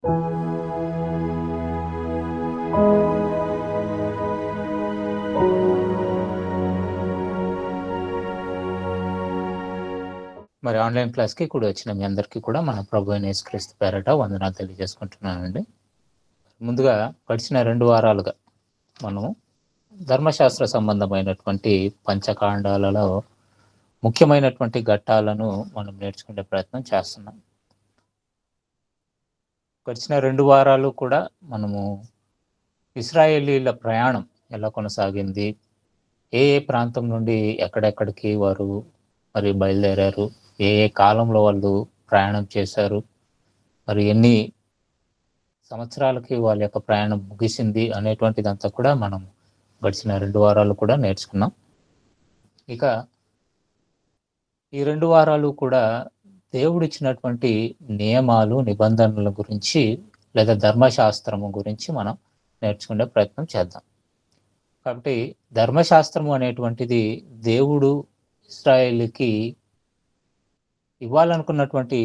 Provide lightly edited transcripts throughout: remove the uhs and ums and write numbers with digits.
మరి ఆన్లైన్ క్లాస్కి కూడా వచ్చిన మీ అందరికీ కూడా మన ప్రభు అయిన యేసుక్రీస్తు పేరట వందనాలు తెలియజేసుకుంటున్నానండి. ముందుగా గడిచిన 2 వారాలుగా మనము ధర్మశాస్త్ర సంబంధమైనటువంటి పంచకాండాలలో ముఖ్యమైనటువంటి ఘట్టాలను మనం నేర్చుకునే ప్రయత్నం చేస్తున్నాం. గడిచిన 2 వారాలు కూడా మనము ఇశ్రాయేలీల ప్రయాణం ఎలా కొనసాగింది, ఏ ఏ ప్రాంతం నుండి ఎక్కడెక్కడికి వారు మరి బయలుదేరారు, ఏ ఏ కాలంలో వాళ్ళు ప్రయాణం చేశారు, మరి ఎన్ని సంవత్సరాలకి వాళ్ళ యొక్క ప్రయాణం ముగిసింది అనేటువంటిదంతా కూడా మనం గడిచిన 2 వారాలు కూడా నేర్చుకున్నాం. ఇక ఈ 2 వారాలు కూడా దేవుడిచ్చినటువంటి నియమాలు, నిబంధనల గురించి లేదా ధర్మశాస్త్రము గురించి మనం నేర్చుకునే ప్రయత్నం చేద్దాం. కాబట్టి ధర్మశాస్త్రము అనేటువంటిది దేవుడు ఇశ్రాయేలుకి ఇవ్వాలనుకున్నటువంటి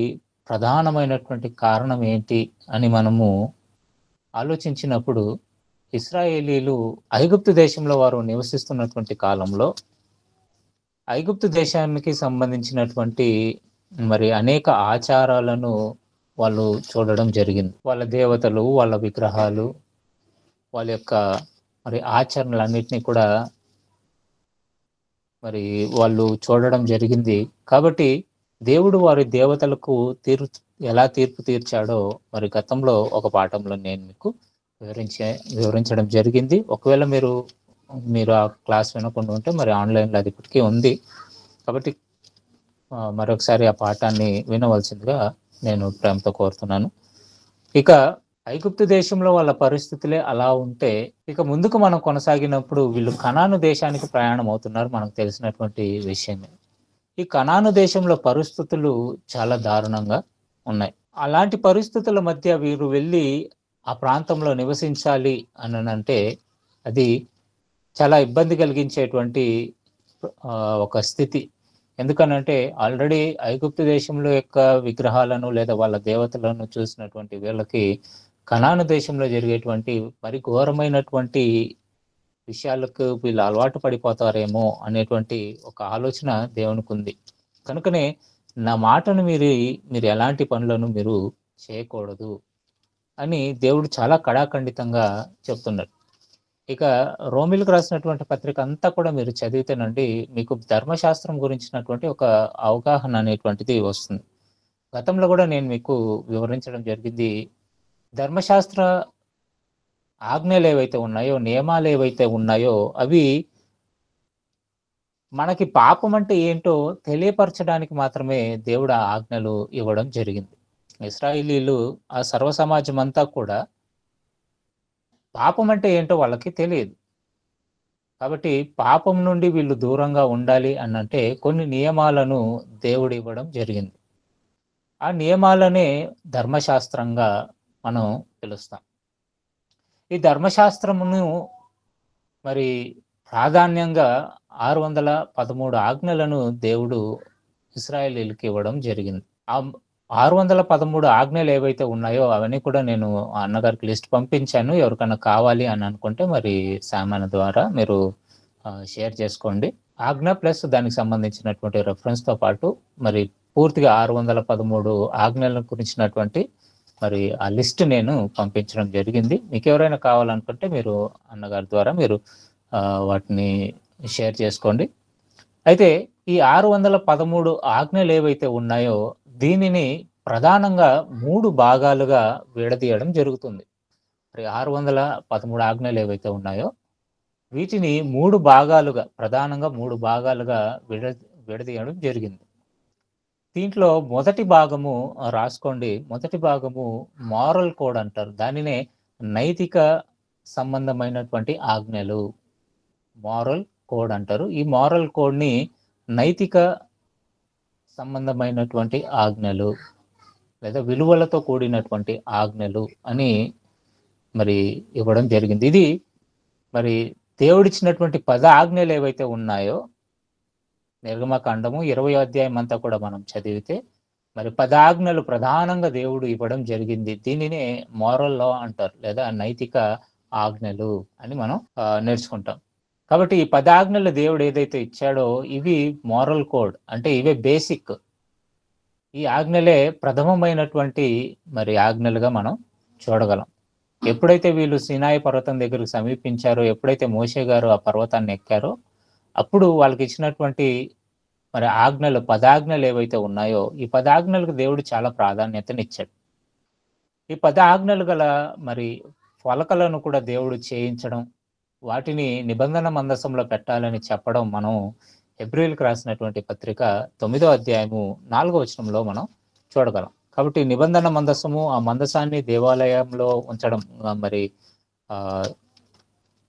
ప్రధానమైనటువంటి కారణం ఏంటి అని మనము ఆలోచించినప్పుడు, ఇశ్రాయేలీలు ఐగుప్తు దేశంలో వారు నివసిస్తున్నటువంటి కాలంలో ఐగుప్తు దేశానికి సంబంధించినటువంటి మరి అనేక ఆచారాలను వాళ్ళు చూడడం జరిగింది. వాళ్ళ దేవతలు, వాళ్ళ విగ్రహాలు, వాళ్ళ యొక్క మరి ఆచరణలన్నిటినీ కూడా మరి వాళ్ళు చూడడం జరిగింది. కాబట్టి దేవుడు వారి దేవతలకు ఎలా తీర్పు తీర్చాడో మరి గతంలో ఒక పాఠంలో నేను మీకు వివరించడం జరిగింది. ఒకవేళ మీరు ఆ క్లాస్ వినకుండా ఉంటే మరి ఆన్లైన్లో అది ఇప్పటికీ ఉంది. కాబట్టి మరొకసారి ఆ పాఠాన్ని వినవలసిందిగా నేను ప్రేమతో కోరుతున్నాను. ఇక ఐగుప్తు దేశంలో వాళ్ళ పరిస్థితులే అలా ఉంటే, ఇక ముందుకు మనం కొనసాగినప్పుడు వీళ్ళు కనాను దేశానికి ప్రయాణం అవుతున్నారు, మనకు తెలిసినటువంటి విషయమే. ఈ కనాను దేశంలో పరిస్థితులు చాలా దారుణంగా ఉన్నాయి. అలాంటి పరిస్థితుల మధ్య వీరు వెళ్ళి ఆ ప్రాంతంలో నివసించాలి అని అంటే అది చాలా ఇబ్బంది కలిగించేటువంటి ఒక స్థితి. ఎందుకనంటే ఆల్రెడీ ఐగుప్తు దేశంలో యొక్క విగ్రహాలను లేదా వాళ్ళ దేవతలను చూసినటువంటి వీళ్ళకి కనాను దేశంలో జరిగేటువంటి మరి ఘోరమైనటువంటి విషయాలకు వీళ్ళు అలవాటు పడిపోతారేమో అనేటువంటి ఒక ఆలోచన దేవునికి ఉంది. కనుకనే నా మాటను మీరు ఎలాంటి పనులను మీరు చేయకూడదు అని దేవుడు చాలా కడాఖండితంగా చెప్తున్నాడు. ఇక రోమిలకు రాసినటువంటి పత్రిక అంతా కూడా మీరు చదివితేనండి మీకు ధర్మశాస్త్రం గురించినటువంటి ఒక అవగాహన అనేటువంటిది వస్తుంది. గతంలో కూడా నేను మీకు వివరించడం జరిగింది. ధర్మశాస్త్ర ఆజ్ఞలు ఏవైతే ఉన్నాయో, నియమాలు ఏవైతే ఉన్నాయో అవి మనకి పాపం అంటే ఏంటో తెలియపరచడానికి మాత్రమే దేవుడు ఆ ఆజ్ఞలు ఇవ్వడం జరిగింది. ఇశ్రాయేలీలు ఆ సర్వ సమాజం అంతా కూడా పాపం అంటే ఏంటో వాళ్ళకి తెలియదు. కాబట్టి పాపం నుండి వీళ్ళు దూరంగా ఉండాలి అనంటే కొన్ని నియమాలను దేవుడు ఇవ్వడం జరిగింది. ఆ నియమాలనే ధర్మశాస్త్రంగా మనం పిలుస్తాం. ఈ ధర్మశాస్త్రమును మరి ప్రాధాన్యంగా 613 ఆజ్ఞలను దేవుడు ఇశ్రాయేలీయులకు ఇవ్వడం జరిగింది. ఆ 613 ఆజ్ఞలు ఏవైతే ఉన్నాయో అవన్నీ కూడా నేను అన్నగారికి లిస్ట్ పంపించాను. ఎవరికైనా కావాలి అని అనుకుంటే మరి సామాన్య ద్వారా మీరు షేర్ చేసుకోండి. ఆజ్ఞ ప్లస్ దానికి సంబంధించినటువంటి రెఫరెన్స్తో పాటు మరి పూర్తిగా 613 ఆజ్ఞల గురించినటువంటి మరి ఆ లిస్ట్ నేను పంపించడం జరిగింది. మీకు ఎవరైనా కావాలనుకుంటే మీరు అన్నగారి ద్వారా మీరు వాటిని షేర్ చేసుకోండి. అయితే ఈ 613 ఆజ్ఞలు ఏవైతే ఉన్నాయో దీనిని ప్రధానంగా 3 భాగాలుగా విడదీయడం జరుగుతుంది. మరి 613 ఆజ్ఞలు ఏవైతే ఉన్నాయో వీటిని 3 భాగాలుగా ప్రధానంగా 3 భాగాలుగా విడదీయడం జరిగింది. దీంట్లో మొదటి భాగము రాసుకోండి. మొదటి భాగము మారల్ కోడ్ అంటారు. దానినే నైతిక సంబంధమైనటువంటి ఆజ్ఞలు, మారల్ కోడ్ అంటారు. ఈ మారల్ కోడ్ని నైతిక సంబంధమైనటువంటి ఆజ్ఞలు లేదా విలువలతో కూడినటువంటి ఆజ్ఞలు అని మరి ఇవ్వడం జరిగింది. ఇది మరి దేవుడిచ్చినటువంటి 10 ఆజ్ఞలు ఏవైతే ఉన్నాయో నిర్గమకాండము 20వ అధ్యాయం అంతా కూడా మనం చదివితే మరి 10 ఆజ్ఞలు ప్రధానంగా దేవుడు ఇవ్వడం జరిగింది. దీనినే మోరల్ లా అంటారు, లేదా నైతిక ఆజ్ఞలు అని మనం నేర్చుకుంటాం. కాబట్టి ఈ 10 ఆజ్ఞలు దేవుడు ఏదైతే ఇచ్చాడో ఇవి మోరల్ కోడ్, అంటే ఇవే బేసిక్. ఈ ఆజ్ఞలే ప్రథమమైనటువంటి మరి ఆజ్ఞలుగా మనం చూడగలం. ఎప్పుడైతే వీళ్ళు సీనాయి పర్వతం దగ్గరకు సమీపించారో, ఎప్పుడైతే మోషే గారు ఆ పర్వతాన్ని ఎక్కారో, అప్పుడు వాళ్ళకి ఇచ్చినటువంటి మరి ఆజ్ఞలు, 10 ఆజ్ఞలు ఏవైతే ఉన్నాయో, ఈ 10 ఆజ్ఞలకు దేవుడు చాలా ప్రాధాన్యతనిచ్చాడు. ఈ 10 ఆజ్ఞలు గల మరి ఫలకలను కూడా దేవుడు చేయించడం, వాటిని నిబంధన మందసంలో పెట్టాలని చెప్పడం మనం హెబ్రీయులకు రాసినటువంటి పత్రిక 9వ అధ్యాయము 4వ వచనంలో మనం చూడగలం. కాబట్టి నిబంధన మందసము, ఆ మందసాన్ని దేవాలయంలో ఉంచడం, మరి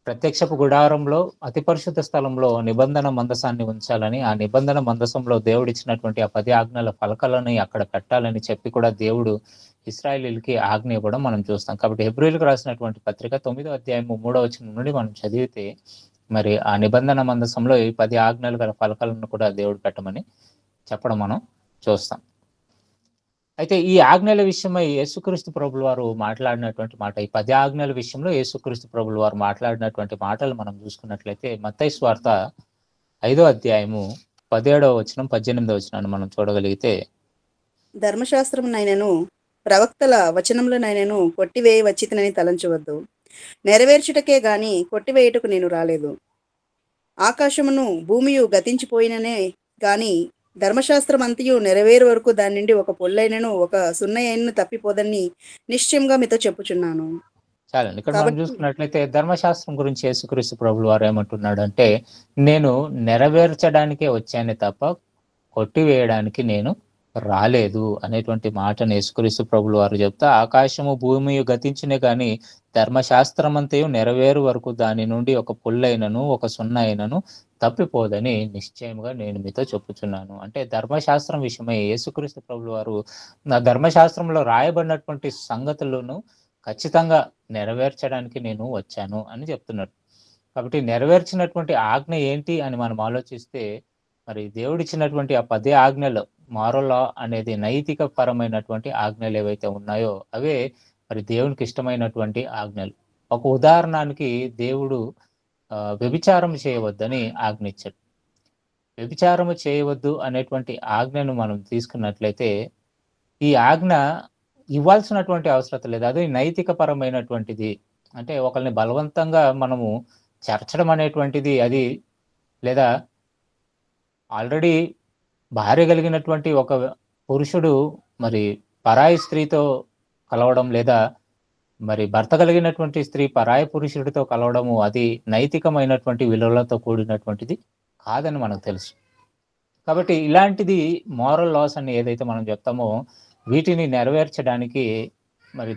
ప్రత్యక్షపు గుడారంలో అతి పరిశుద్ధ స్థలంలో నిబంధన మందసాన్ని ఉంచాలని, ఆ నిబంధన మందసంలో దేవుడిచ్చినటువంటి ఆ 10 ఆజ్ఞల ఫలకాలని అక్కడ పెట్టాలని చెప్పి కూడా దేవుడు ఇశ్రాయేలీయులకి ఆజ్ఞ ఇవ్వడం మనం చూస్తాం. కాబట్టి హెబ్రీయులకు రాసినటువంటి పత్రిక 9వ అధ్యాయము 3వ వచనం నుండి మనం చదివితే, మరి ఆ నిబంధన మందసంలో ఈ 10 ఆజ్ఞలు గల ఫలకాలను కూడా దేవుడు పెట్టమని చెప్పడం మనం చూస్తాం. అయితే ఈ ఆజ్ఞల విషయమై యేసుక్రీస్తు ప్రభుల వారు మాట్లాడినటువంటి మాట, ఈ 10 ఆజ్ఞల విషయంలో యేసుక్రీస్తు ప్రభుల వారు మాట్లాడినటువంటి మాటలు మనం చూసుకున్నట్లయితే, మత్తయి సువార్త 5వ అధ్యాయము 17వ వచనం 18వ వచనాన్ని మనం చూడగలిగితే, ధర్మశాస్త్రమునైనను ప్రవక్తల వచనములనైనను కొట్టివేయ వచ్చితనని తలంచవద్దు. నెరవేర్చుటకే గాని కొట్టివేయుటకు నేను రాలేదు. ఆకాశమును భూమియు గతించిపోయిననే గాని ధర్మశాస్త్రం అంతయు నెరవేరు వరకు దాని నుండి ఒక పొల్లైనను ఒక సున్నయైనను తప్పిపోదని నిశ్చయంగా మీతో చెప్పుచున్నాను. చాలండి. ఇక్కడ మనం చూసుకున్నట్లయితే ధర్మశాస్త్రం గురించి యేసుక్రీస్తు ప్రభుల వారు ఏమంటున్నాడంటే, నేను నెరవేర్చడానికే వచ్చానే తప్ప కొట్టివేయడానికి నేను రాలేదు అనేటువంటి మాటను యేసుక్రీస్తు ప్రభుల వారు చెప్తా, ఆకాశము భూమి గతించినే కానీ ధర్మశాస్త్రం అంతయు నెరవేరు వరకు దాని నుండి ఒక పుల్లైనను ఒక సున్న అయినను తప్పిపోదని నిశ్చయముగా నేను మీతో చెప్పుచున్నాను. అంటే ధర్మశాస్త్రం విషయమై యేసుక్రీస్తు ప్రభుల వారు నా ధర్మశాస్త్రంలో రాయబడినటువంటి సంగతులను ఖచ్చితంగా నెరవేర్చడానికి నేను వచ్చాను అని చెప్తున్నాడు. కాబట్టి నెరవేర్చినటువంటి ఆజ్ఞ ఏంటి అని మనం ఆలోచిస్తే, మరి దేవుడిచ్చినటువంటి ఆ 10 ఆజ్ఞలు, మోరల్ లా అనేది నైతిక పరమైనటువంటి ఆజ్ఞలు ఏవైతే ఉన్నాయో అవే మరి దేవునికి ఇష్టమైనటువంటి ఆజ్ఞలు. ఒక ఉదాహరణకి దేవుడు వ్యభిచారం చేయవద్దని ఆజ్ఞ ఇచ్చాడు. వ్యభిచారము చేయవద్దు అనేటువంటి ఆజ్ఞను మనం తీసుకున్నట్లయితే, ఈ ఆజ్ఞ ఇవ్వాల్సినటువంటి అవసరం లేదు. అది నైతిక పరమైనటువంటిది. అంటే ఒకరిని బలవంతంగా మనము చేర్చడం అనేటువంటిది అది, లేదా ఆల్రెడీ భార్య కలిగినటువంటి ఒక పురుషుడు మరి పరాయి స్త్రీతో కలవడం, లేదా మరి భర్త కలిగినటువంటి స్త్రీ పరాయి పురుషుడితో కలవడము అది నైతికమైనటువంటి విలువలతో కూడినటువంటిది కాదని మనకు తెలుసు. కాబట్టి ఇలాంటిది మోరల్ లాస్ అని ఏదైతే మనం చెప్తామో, వీటిని నెరవేర్చడానికి మరి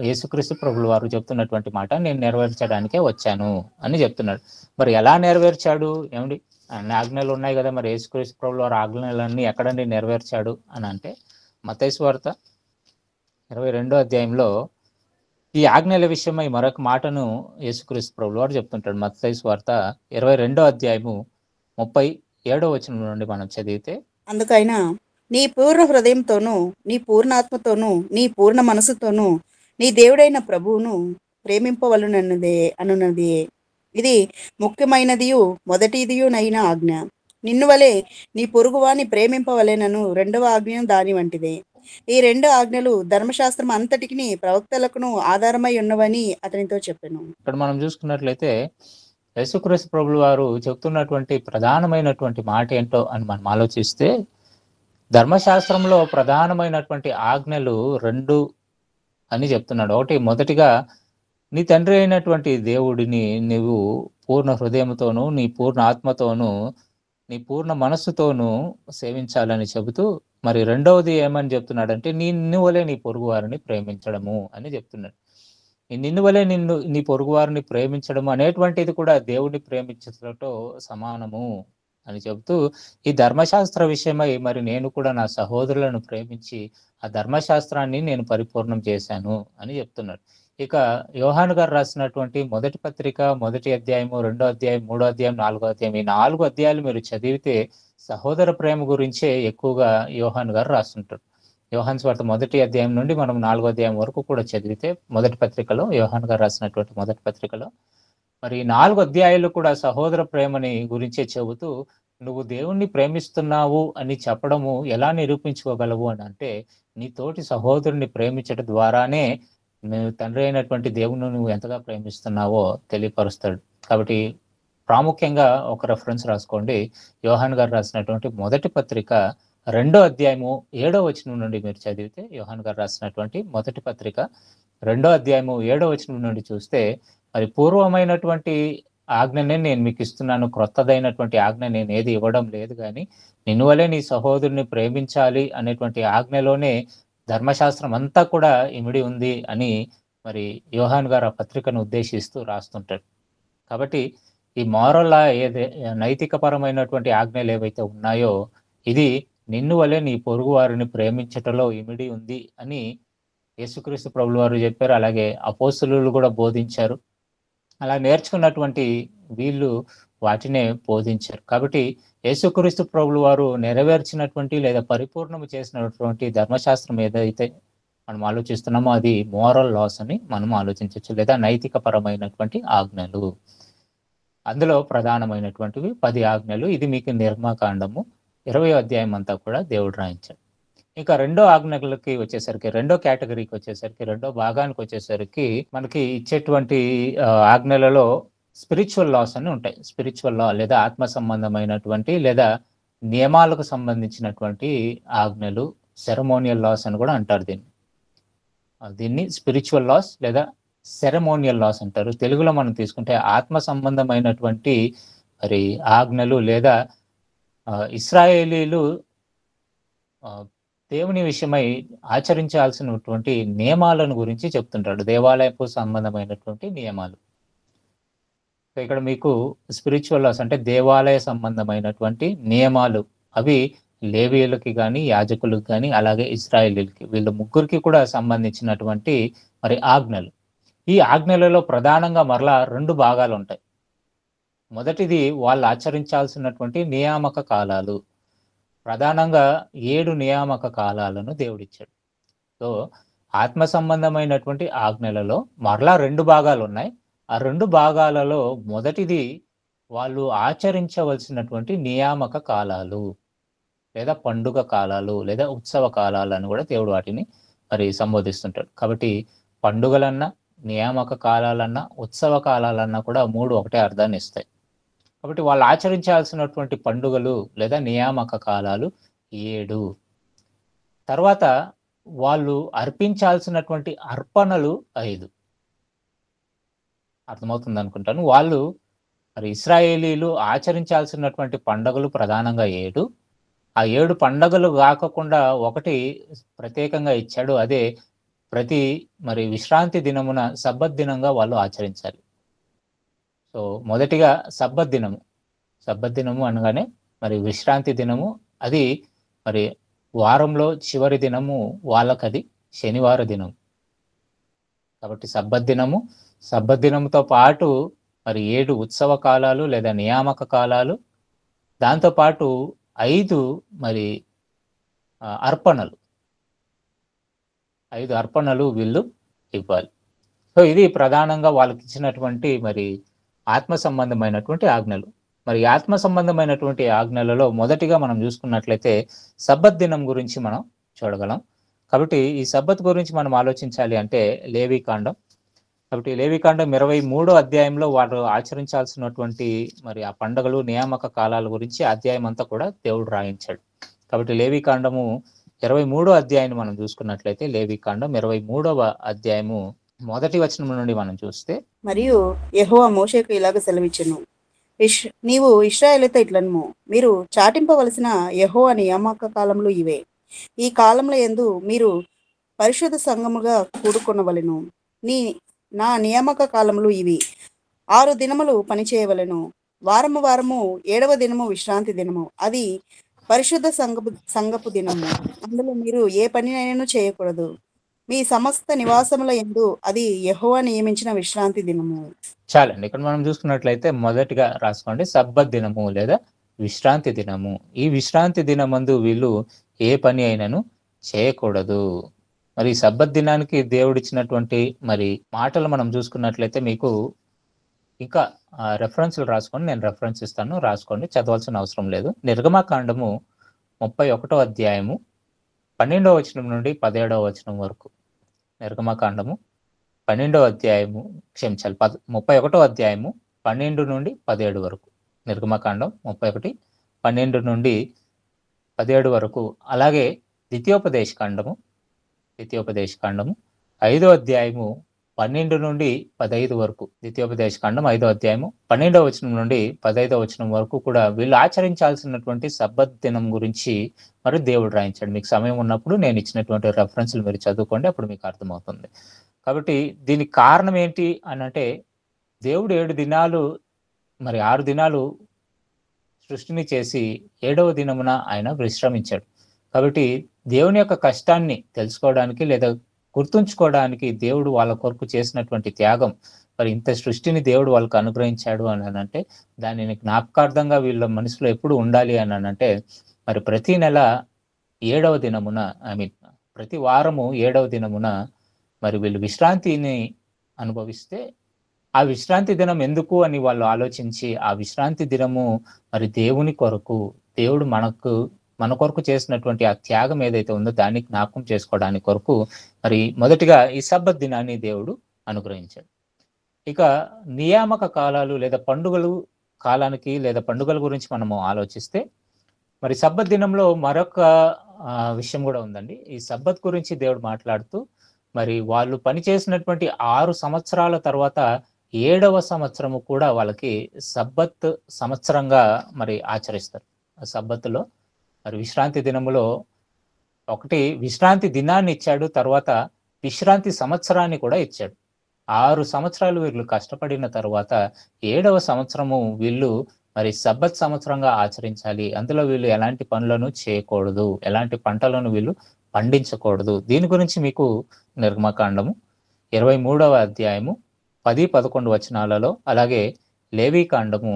యేసుక్రీస్తు ప్రభుల వారు చెప్తున్నటువంటి మాట, నేను నెరవేర్చడానికే వచ్చాను అని చెప్తున్నాడు. మరి ఎలా నెరవేర్చాడు? ఏమండి, అన్ని ఆజ్ఞలు ఉన్నాయి కదా, మరి యేసుక్రీస్తు ప్రభుల వారు ఆజ్ఞలన్నీ ఎక్కడండి నెరవేర్చాడు అని అంటే, మత్తయి సువార్త 22వ అధ్యాయంలో ఈ ఆజ్ఞల విషయమై మరొక మాటను యేసుక్రీస్తు ప్రభుల వారు చెప్తుంటాడు. మత్తయి సువార్త 22వ అధ్యాయము 37వ వచనం నుండి మనం చదివితే, అందుకైనా నీ పూర్ణ హృదయంతోనూ నీ పూర్ణాత్మతోనూ నీ పూర్ణ మనసుతోనూ నీ దేవుడైన ప్రభువును ప్రేమింపవలనన్నదే అనున్నది. ఇది ముఖ్యమైనదియు మొదటిదియునైన ఆజ్ఞ. నిన్ను వలె నీ పొరుగువాని ప్రేమింపవలెనను రెండవ ఆజ్ఞ దాని వంటిదే. ఈ 2 ఆజ్ఞలు ధర్మశాస్త్రం అంతటికి ప్రవక్తలకును ఆధారమై ఉన్నవని అతనితో చెప్పాను. ఇక్కడ మనం చూసుకున్నట్లయితే యేసుక్రీస్తు ప్రభుల వారు చెప్తున్నటువంటి ప్రధానమైనటువంటి మాట ఏంటో అని మనం ఆలోచిస్తే, ధర్మశాస్త్రంలో ప్రధానమైనటువంటి ఆజ్ఞలు 2 అని చెప్తున్నాడు. ఒకటి, మొదటిగా నీ తండ్రి అయినటువంటి దేవుడిని నీవు పూర్ణ హృదయంతోనూ నీ పూర్ణ ఆత్మతోనూ నీ పూర్ణ మనస్సుతోనూ సేవించాలని చెబుతూ, మరి రెండవది ఏమని చెప్తున్నాడంటే, నిన్ను వలె నీ పొరుగు వారిని ప్రేమించడము అని చెప్తున్నాడు. నిన్ను వలె నీ పొరుగు వారిని ప్రేమించడము అనేటువంటిది కూడా దేవుడిని ప్రేమించడంతో సమానము అని చెబుతూ, ఈ ధర్మశాస్త్ర విషయమై మరి నేను కూడా నా సహోదరులను ప్రేమించి ఆ ధర్మశాస్త్రాన్ని నేను పరిపూర్ణం చేశాను అని చెప్తున్నాడు. ఇక యోహాను గారు రాసినటువంటి మొదటి పత్రిక 1వ అధ్యాయము 2వ అధ్యాయం 3వ అధ్యాయం 4వ అధ్యాయం, ఈ 4 అధ్యాయాలు మీరు చదివితే సహోదర ప్రేమ గురించే ఎక్కువగా యోహాను గారు రాస్తుంటారు. యోహాను సువార్త మొదటి అధ్యాయం నుండి మనం 4వ అధ్యాయం వరకు కూడా చదివితే, మొదటి పత్రికలో, యోహాను గారు రాసినటువంటి మొదటి పత్రికలో మరి 4 అధ్యాయాలు కూడా సహోదర ప్రేమని గురించే చెబుతూ, నువ్వు దేవుణ్ణి ప్రేమిస్తున్నావు అని చెప్పడము ఎలా నిరూపించుకోగలవు అని అంటే, నీ తోటి సహోదరుని ప్రేమించడం ద్వారానే నువ్వు తండ్రి అయినటువంటి దేవుణ్ణి నువ్వు ఎంతగా ప్రేమిస్తున్నావో తెలియపరుస్తాడు. కాబట్టి ప్రాముఖ్యంగా ఒక రెఫరెన్స్ రాసుకోండి. యోహాను గారు రాసినటువంటి మొదటి పత్రిక 2వ అధ్యాయము 7వ వచనం నుండి మీరు చదివితే, యోహాను గారు రాసినటువంటి మొదటి పత్రిక 2వ అధ్యాయము 7వ వచనం నుండి చూస్తే, మరి పూర్వమైనటువంటి ఆజ్ఞనే నేను మీకు ఇస్తున్నాను, క్రొత్తదైనటువంటి ఆజ్ఞ నేను ఏది ఇవ్వడం లేదు, కానీ నిన్ను వలె నీ సహోదరుని ప్రేమించాలి అనేటువంటి ఆజ్ఞలోనే ధర్మశాస్త్రం అంతా కూడా ఇమిడి ఉంది అని మరి యోహాను గారు ఆ పత్రికను ఉద్దేశిస్తూ రాస్తుంటాడు. కాబట్టి ఈ మోరల్ లా నైతిక పరమైనటువంటి ఆజ్ఞలు ఏవైతే ఉన్నాయో, ఇది నిన్ను వలె నీ పొరుగు వారిని ప్రేమించటంలో ఇమిడి ఉంది అని యేసుక్రీస్తు ప్రభులు వారు చెప్పారు. అలాగే అపోస్తలులు కూడా బోధించారు. అలా నేర్చుకున్నటువంటి వీళ్ళు వాటినే బోధించారు. కాబట్టి యేసుక్రీస్తు ప్రభులు వారు నెరవేర్చినటువంటి లేదా పరిపూర్ణము చేసినటువంటి ధర్మశాస్త్రం ఏదైతే మనం ఆలోచిస్తున్నామో, అది మోరల్ లాస్ అని మనం ఆలోచించవచ్చు, లేదా నైతిక పరమైనటువంటి ఆజ్ఞలు. అందులో ప్రధానమైనటువంటివి 10 ఆజ్ఞలు. ఇది మీకు నిర్మాకాండము 20వ అధ్యాయం అంతా కూడా దేవుడు రాయించాడు. ఇంకా రెండో ఆజ్ఞలకి వచ్చేసరికి, రెండో కేటగిరీకి వచ్చేసరికి, రెండో భాగానికి వచ్చేసరికి మనకి ఇచ్చేటువంటి ఆజ్ఞలలో స్పిరిచువల్ లాస్ అని ఉంటాయి. స్పిరిచువల్ లా లేదా ఆత్మ సంబంధమైనటువంటి లేదా నియమాలకు సంబంధించినటువంటి ఆజ్ఞలు, సెరమోనియల్ లాస్ అని కూడా అంటారు దీన్ని స్పిరిచువల్ లాస్ లేదా సెరమోనియల్ లాస్ అంటారు. తెలుగులో మనం తీసుకుంటే ఆత్మ సంబంధమైనటువంటి మరి ఆజ్ఞలు, లేదా ఇశ్రాయేలీలు దేవుని విషయమై ఆచరించాల్సినటువంటి నియమాలను గురించి చెప్తుంటాడు, దేవాలయపు సంబంధమైనటువంటి నియమాలు. ఇక్కడ మీకు స్పిరిచువల్ లాస్ అంటే దేవాలయ సంబంధమైనటువంటి నియమాలు, అవి లేవీయులకి కానీ, యాజకులకు కానీ, అలాగే ఇశ్రాయేలీలకి, వీళ్ళ ముగ్గురికి కూడా సంబంధించినటువంటి మరి ఆజ్ఞలు. ఈ ఆజ్ఞలలో ప్రధానంగా మరలా 2 భాగాలు ఉంటాయి. మొదటిది వాళ్ళు ఆచరించాల్సినటువంటి నియామక కాలాలు. ప్రధానంగా 7 నియామక కాలాలను దేవుడిచ్చాడు. సో ఆత్మ సంబంధమైనటువంటి ఆజ్ఞలలో మరలా 2 భాగాలు ఉన్నాయి. ఆ 2 భాగాలలో మొదటిది వాళ్ళు ఆచరించవలసినటువంటి నియామక కాలాలు, లేదా పండుగ కాలాలు, లేదా ఉత్సవ కాలాలను కూడా దేవుడు వాటిని మరి సంబోధిస్తుంటాడు. కాబట్టి పండుగలన్నా, నియామక కాలాలన్నా, ఉత్సవ కాలాలన్నా కూడా 3 ఒకటే అర్థాన్ని ఇస్తాయి. కాబట్టి వాళ్ళు ఆచరించాల్సినటువంటి పండుగలు లేదా నియామక కాలాలు 7. తర్వాత వాళ్ళు అర్పించాల్సినటువంటి అర్పణలు 5. అర్థమవుతుంది అనుకుంటాను. వాళ్ళు మరి ఇశ్రాయేలీలు ఆచరించాల్సినటువంటి పండుగలు ప్రధానంగా 7. ఆ 7 పండుగలు కాకుండా ఒకటి ప్రత్యేకంగా ఇచ్చాడు. అదే ప్రతి మరి విశ్రాంతి దినమున సబ్బత్ దినంగా వాళ్ళు ఆచరించాలి. సో మొదటిగా సబ్బత్ దినము. సబ్బత్ దినము అనగానే మరి విశ్రాంతి దినము, అది మరి వారంలో చివరి దినము వాళ్ళకది శనివార దినం. కాబట్టి సబ్బత్ దినము, సబ్బత్ దినంతో పాటు మరి 7 ఉత్సవ కాలాలు లేదా నియామక కాలాలు, దాంతోపాటు 5 మరి అర్పణలు, 5 అర్పణలు వీళ్ళు ఇవ్వాలి. సో ఇది ప్రధానంగా వాళ్ళకి ఇచ్చినటువంటి మరి ఆత్మ సంబంధమైనటువంటి ఆజ్ఞలు. మరి ఆత్మ సంబంధమైనటువంటి ఆజ్ఞలలో మొదటిగా మనం చూసుకున్నట్లయితే సబ్బత్ దినం గురించి మనం చూడగలం. కాబట్టి ఈ సబ్బత్ గురించి మనం ఆలోచించాలి అంటే లేవీకాండం. కాబట్టి లేవీకాండం 23వ అధ్యాయంలో వారు ఆచరించాల్సినటువంటి మరి ఆ పండుగలు, నియామక కాలాల గురించి అధ్యాయం అంతా కూడా దేవుడు రాయించాడు. కాబట్టి లేవీకాండము 23వ అధ్యాయాన్ని మనం చూసుకున్నట్లయితే, లేవీకాండం 23వ అధ్యాయము మొదటి వచనం నుండి మనం చూస్తే, మరియు యెహోవా మోషేకు ఇలాగ సెలవిచ్చెను, నీవు ఇశ్రాయేలుతో ఇట్లనుము, మీరు చాటింపవలసిన యెహోవా నియామక కాలములు ఇవే. ఈ కాలంలో యందు మీరు పరిశుద్ధ సంఘముగా కూడుకొనవలెను. నా నియామక కాలములు ఇవి. 6 దినములు పనిచేయవలెను. వారము వారము 7వ దినము విశ్రాంతి దినము. అది పరిశుద్ధ సంఘపు దినము. అందులో మీరు ఏ పనినైనా చేయకూడదు. మీ సమస్త నివాసముల యందు అది యెహోవా నియమించిన విశ్రాంతి దినము. చాలండి. ఇక్కడ మనం చూసుకున్నట్లయితే మొదటిగా రాసుకోండి, సబ్బత్ దినము లేదా విశ్రాంతి దినము. ఈ విశ్రాంతి దినమందు వీళ్ళు ఏ పని అయినను చేయకూడదు. మరి ఈ సబ్బత్ దినానికి దేవుడిచ్చినటువంటి మరి మాటలు మనం చూసుకున్నట్లయితే మీకు ఇంకా రెఫరెన్స్లు రాసుకోండి. నేను రెఫరెన్స్ ఇస్తాను, రాసుకోండి, చదవాల్సిన అవసరం లేదు. నిర్గమకాండము 31వ అధ్యాయము 12వ వచనం నుండి 17వ వచనం వరకు. నిర్గమకాండము 12వ అధ్యాయము క్షమించాలి 31వ అధ్యాయము 12 నుండి 17 వరకు. నిర్గమకాండం 31, 12 నుండి 17 వరకు. అలాగే ద్వితీయోపదేశకాండము 5వ అధ్యాయము 12 నుండి 15 వరకు. ద్వితీయోపదేశకాండం 5వ అధ్యాయము 12వ వచనం నుండి 15వ వచనం వరకు కూడా వీళ్ళు ఆచరించాల్సినటువంటి సబ్బత్ దినం గురించి మరి దేవుడు రాయించాడు. మీకు సమయం ఉన్నప్పుడు నేను ఇచ్చినటువంటి రెఫరెన్స్లు మీరు చదువుకోండి, అప్పుడు మీకు అర్థమవుతుంది. కాబట్టి దీనికి కారణం ఏంటి అని అంటే, దేవుడు 7 దినాలు మరి 6 దినాలు సృష్టిని చేసి 7వ దినమున ఆయన విశ్రమించాడు. కాబట్టి దేవుని యొక్క కష్టాన్ని తెలుసుకోవడానికి లేదా గుర్తుంచుకోవడానికి దేవుడు వాళ్ళ కొరకు చేసినటువంటి త్యాగం, మరి ఇంత సృష్టిని దేవుడు వాళ్ళకు అనుగ్రహించాడు అని అంటే దానిని జ్ఞాపకార్థంగా వీళ్ళ మనసులో ఎప్పుడు ఉండాలి అని అంటే, మరి ప్రతి నెల 7వ దినమున ప్రతి వారము 7వ దినమున మరి వీళ్ళు విశ్రాంతిని అనుభవిస్తే, ఆ విశ్రాంతి దినం ఎందుకు అని వాళ్ళు ఆలోచించి, ఆ విశ్రాంతి దినము మరి దేవుని కొరకు, దేవుడు మన కొరకు చేసినటువంటి ఆ త్యాగం ఏదైతే ఉందో దాన్ని జ్ఞాపకం చేసుకోవడానికి కొరకు మరి మొదటిగా ఈ సబ్బత్ దినాన్ని దేవుడు అనుగ్రహించాడు. ఇక నియామక కాలాలు లేదా పండుగలు కాలానికి లేదా పండుగల గురించి మనము ఆలోచిస్తే, మరి సబ్బత్ దినంలో మరొక విషయం కూడా ఉందండి. ఈ సబ్బత్ గురించి దేవుడు మాట్లాడుతూ, మరి వాళ్ళు పనిచేసినటువంటి 6 సంవత్సరాల తర్వాత 7వ సంవత్సరము కూడా వాళ్ళకి సబ్బత్ సంవత్సరంగా మరి ఆచరిస్తారు. ఆ సబ్బత్తులో మరి విశ్రాంతి దినములో ఒకటి విశ్రాంతి దినాన్ని ఇచ్చాడు, తర్వాత విశ్రాంతి సంవత్సరాన్ని కూడా ఇచ్చాడు. 6 సంవత్సరాలు వీళ్ళు కష్టపడిన తర్వాత 7వ సంవత్సరము వీళ్ళు మరి సబ్బత్ సంవత్సరంగా ఆచరించాలి. అందులో వీళ్ళు ఎలాంటి పనులను చేయకూడదు, ఎలాంటి పంటలను వీళ్ళు పండించకూడదు. దీని గురించి మీకు నిర్గమకాండము 23వ అధ్యాయము 10-11 వచనాలలో, అలాగే లేవీకాండము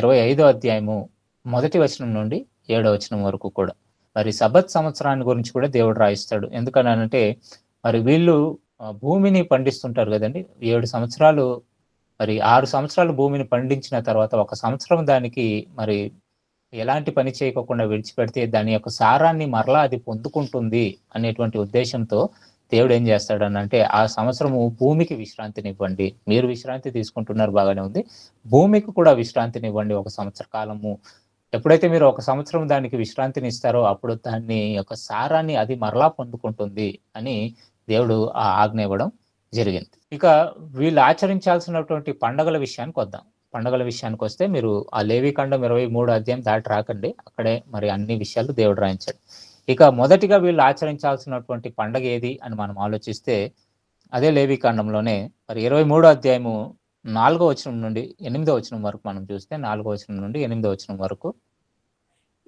25వ అధ్యాయము 1వ వచనం నుండి 7వ వచనం వరకు కూడా మరి సబ్బత్ సంవత్సరాన్ని గురించి కూడా దేవుడు రాయిస్తాడు. ఎందుకనంటే మరి వీళ్ళు భూమిని పండిస్తుంటారు కదండి. 7 సంవత్సరాలు మరి 6 సంవత్సరాలు భూమిని పండించిన తర్వాత 1 సంవత్సరం దానికి మరి ఎలాంటి పని చేయకుండా విడిచిపెడితే దాని యొక్క సారాన్ని మరలా అది పొందుకుంటుంది అనేటువంటి ఉద్దేశంతో దేవుడు ఏం చేస్తాడనంటే, ఆ సంవత్సరము భూమికి విశ్రాంతినివ్వండి. మీరు విశ్రాంతి తీసుకుంటున్నారు, బాగానే ఉంది, భూమికి కూడా విశ్రాంతినివ్వండి 1 సంవత్సర కాలము. ఎప్పుడైతే మీరు 1 సంవత్సరం దానికి విశ్రాంతిని ఇస్తారో అప్పుడు దాన్ని యొక్క సారాన్ని అది మరలా పొందుకుంటుంది అని దేవుడు ఆ ఆజ్ఞ ఇవ్వడం జరిగింది. ఇక వీళ్ళు ఆచరించాల్సినటువంటి పండగల విషయానికి వద్దాం. పండగల విషయానికి వస్తే మీరు ఆ లేవీకాండం 23వ అధ్యాయం దాటి రాకండి, అక్కడే మరి అన్ని విషయాలు దేవుడు రాయించాడు. ఇక మొదటిగా వీళ్ళు ఆచరించాల్సినటువంటి పండగ ఏది అని మనం ఆలోచిస్తే, అదే లేవీకాండంలోనే మరి 23వ అధ్యాయము 4వ వచనం నుండి 8వ వచనం వరకు మనం చూస్తే, 4వ వచనం నుండి 8వ వచనం వరకు,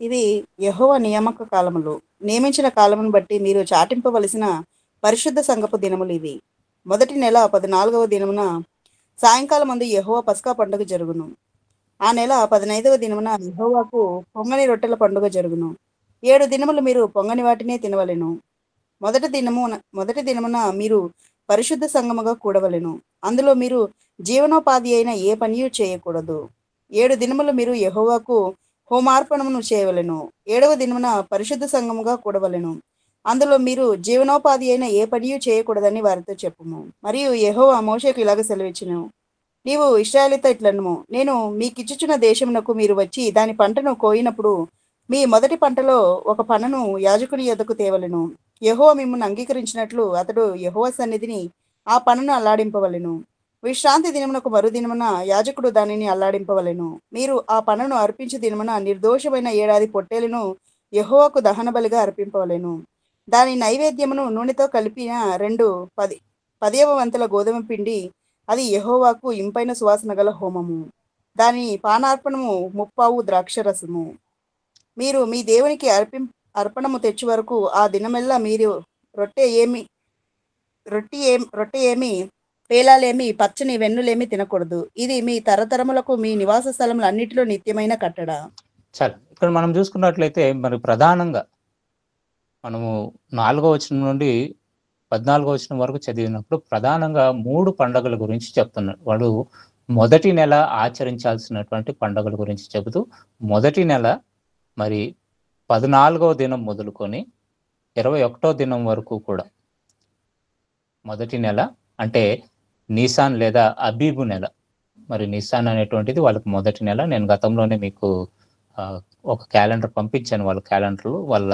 ఇది యెహోవా నియామక కాలములు, నియమించిన కాలమును బట్టి మీరు చాటింపవలసిన పరిశుద్ధ సంగపు దినములు ఇవి. మొదటి నెల 14వ దినమున సాయంకాలం మందు యెహోవా పస్కా పండుగ జరుగును. ఆ నెల 15వ దినమున యెహోవాకు పొంగని రొట్టెల పండుగ జరుగును. 7 దినములు మీరు పొంగని వాటినే తినవలెను. మొదటి దినమున మీరు పరిశుద్ధ సంగముగా కూడవలెను. అందులో మీరు జీవనోపాధి అయిన ఏ పనియూ చేయకూడదు. 7 దినములు మీరు యెహోవాకు హోమార్పణమును చేయవలెను. 7వ దినమున పరిశుద్ధ సంగముగా కూడవలెను. అందులో మీరు జీవనోపాధి అయిన ఏ పనియూ చేయకూడదని వారితో చెప్పుము. మరియు యెహోవా మోషేకు ఇలాగ సెలవిచ్చెను, నీవు ఇశ్రాయేలుతో ఇట్లనుము, నేను మీకిచ్చుచున్న దేశమునకు మీరు వచ్చి దాని పంటను కోయినప్పుడు మీ మొదటి పంటలో ఒక పనను యాజకుని యొద్దకు తేవలెను. యెహోవా మిమ్మును అంగీకరించినట్లు అతడు యెహోవా సన్నిధిని ఆ పనను అల్లాడింపవలెను. విశ్రాంతి దినమునకు మరుదినమున యాజకుడు దానిని అల్లాడింపవలెను. మీరు ఆ పనను అర్పించు దినమున నిర్దోషమైన 7 ఏడాది పొట్టేలును యెహోవాకు దహనబలిగా అర్పింపవలెను. దాని నైవేద్యమును నూనెతో కలిపిన 2 10వ వంతుల గోధుమ పిండి, అది యెహోవాకు ఇంపైన సువాసన గల హోమము. దాని పానార్పణము 30 ద్రాక్షరసము. మీరు మీ దేవునికి అర్పణము తెచ్చు వరకు ఆ దినమెల్లా మీరు రొట్టె ఏమి పేలాలేమి పచ్చని వెన్నులేమి తినకూడదు. ఇది మీ తరతరములకు మీ నివాస స్థలములు అన్నిటిలో నిత్యమైన కట్టడ. చాలా ఇక్కడ మనం చూసుకున్నట్లయితే మరి ప్రధానంగా మనము 4వ వచనం నుండి 14వ వచనం వరకు చదివినప్పుడు ప్రధానంగా 3 పండుగల గురించి చెప్తున్నాడు. వాడు మొదటి నెల ఆచరించాల్సినటువంటి పండుగల గురించి చెబుతూ, మొదటి నెల మరి 14వ దినం మొదలుకొని 21వ దినం వరకు కూడా, మొదటి నెల అంటే నీసాన్ లేదా అబీబు నెల. మరి నిస్సాన్ అనేటువంటిది వాళ్ళకి మొదటి నెల. నేను గతంలోనే మీకు ఒక క్యాలెండర్ పంపించాను, వాళ్ళ క్యాలెండర్లు వాళ్ళ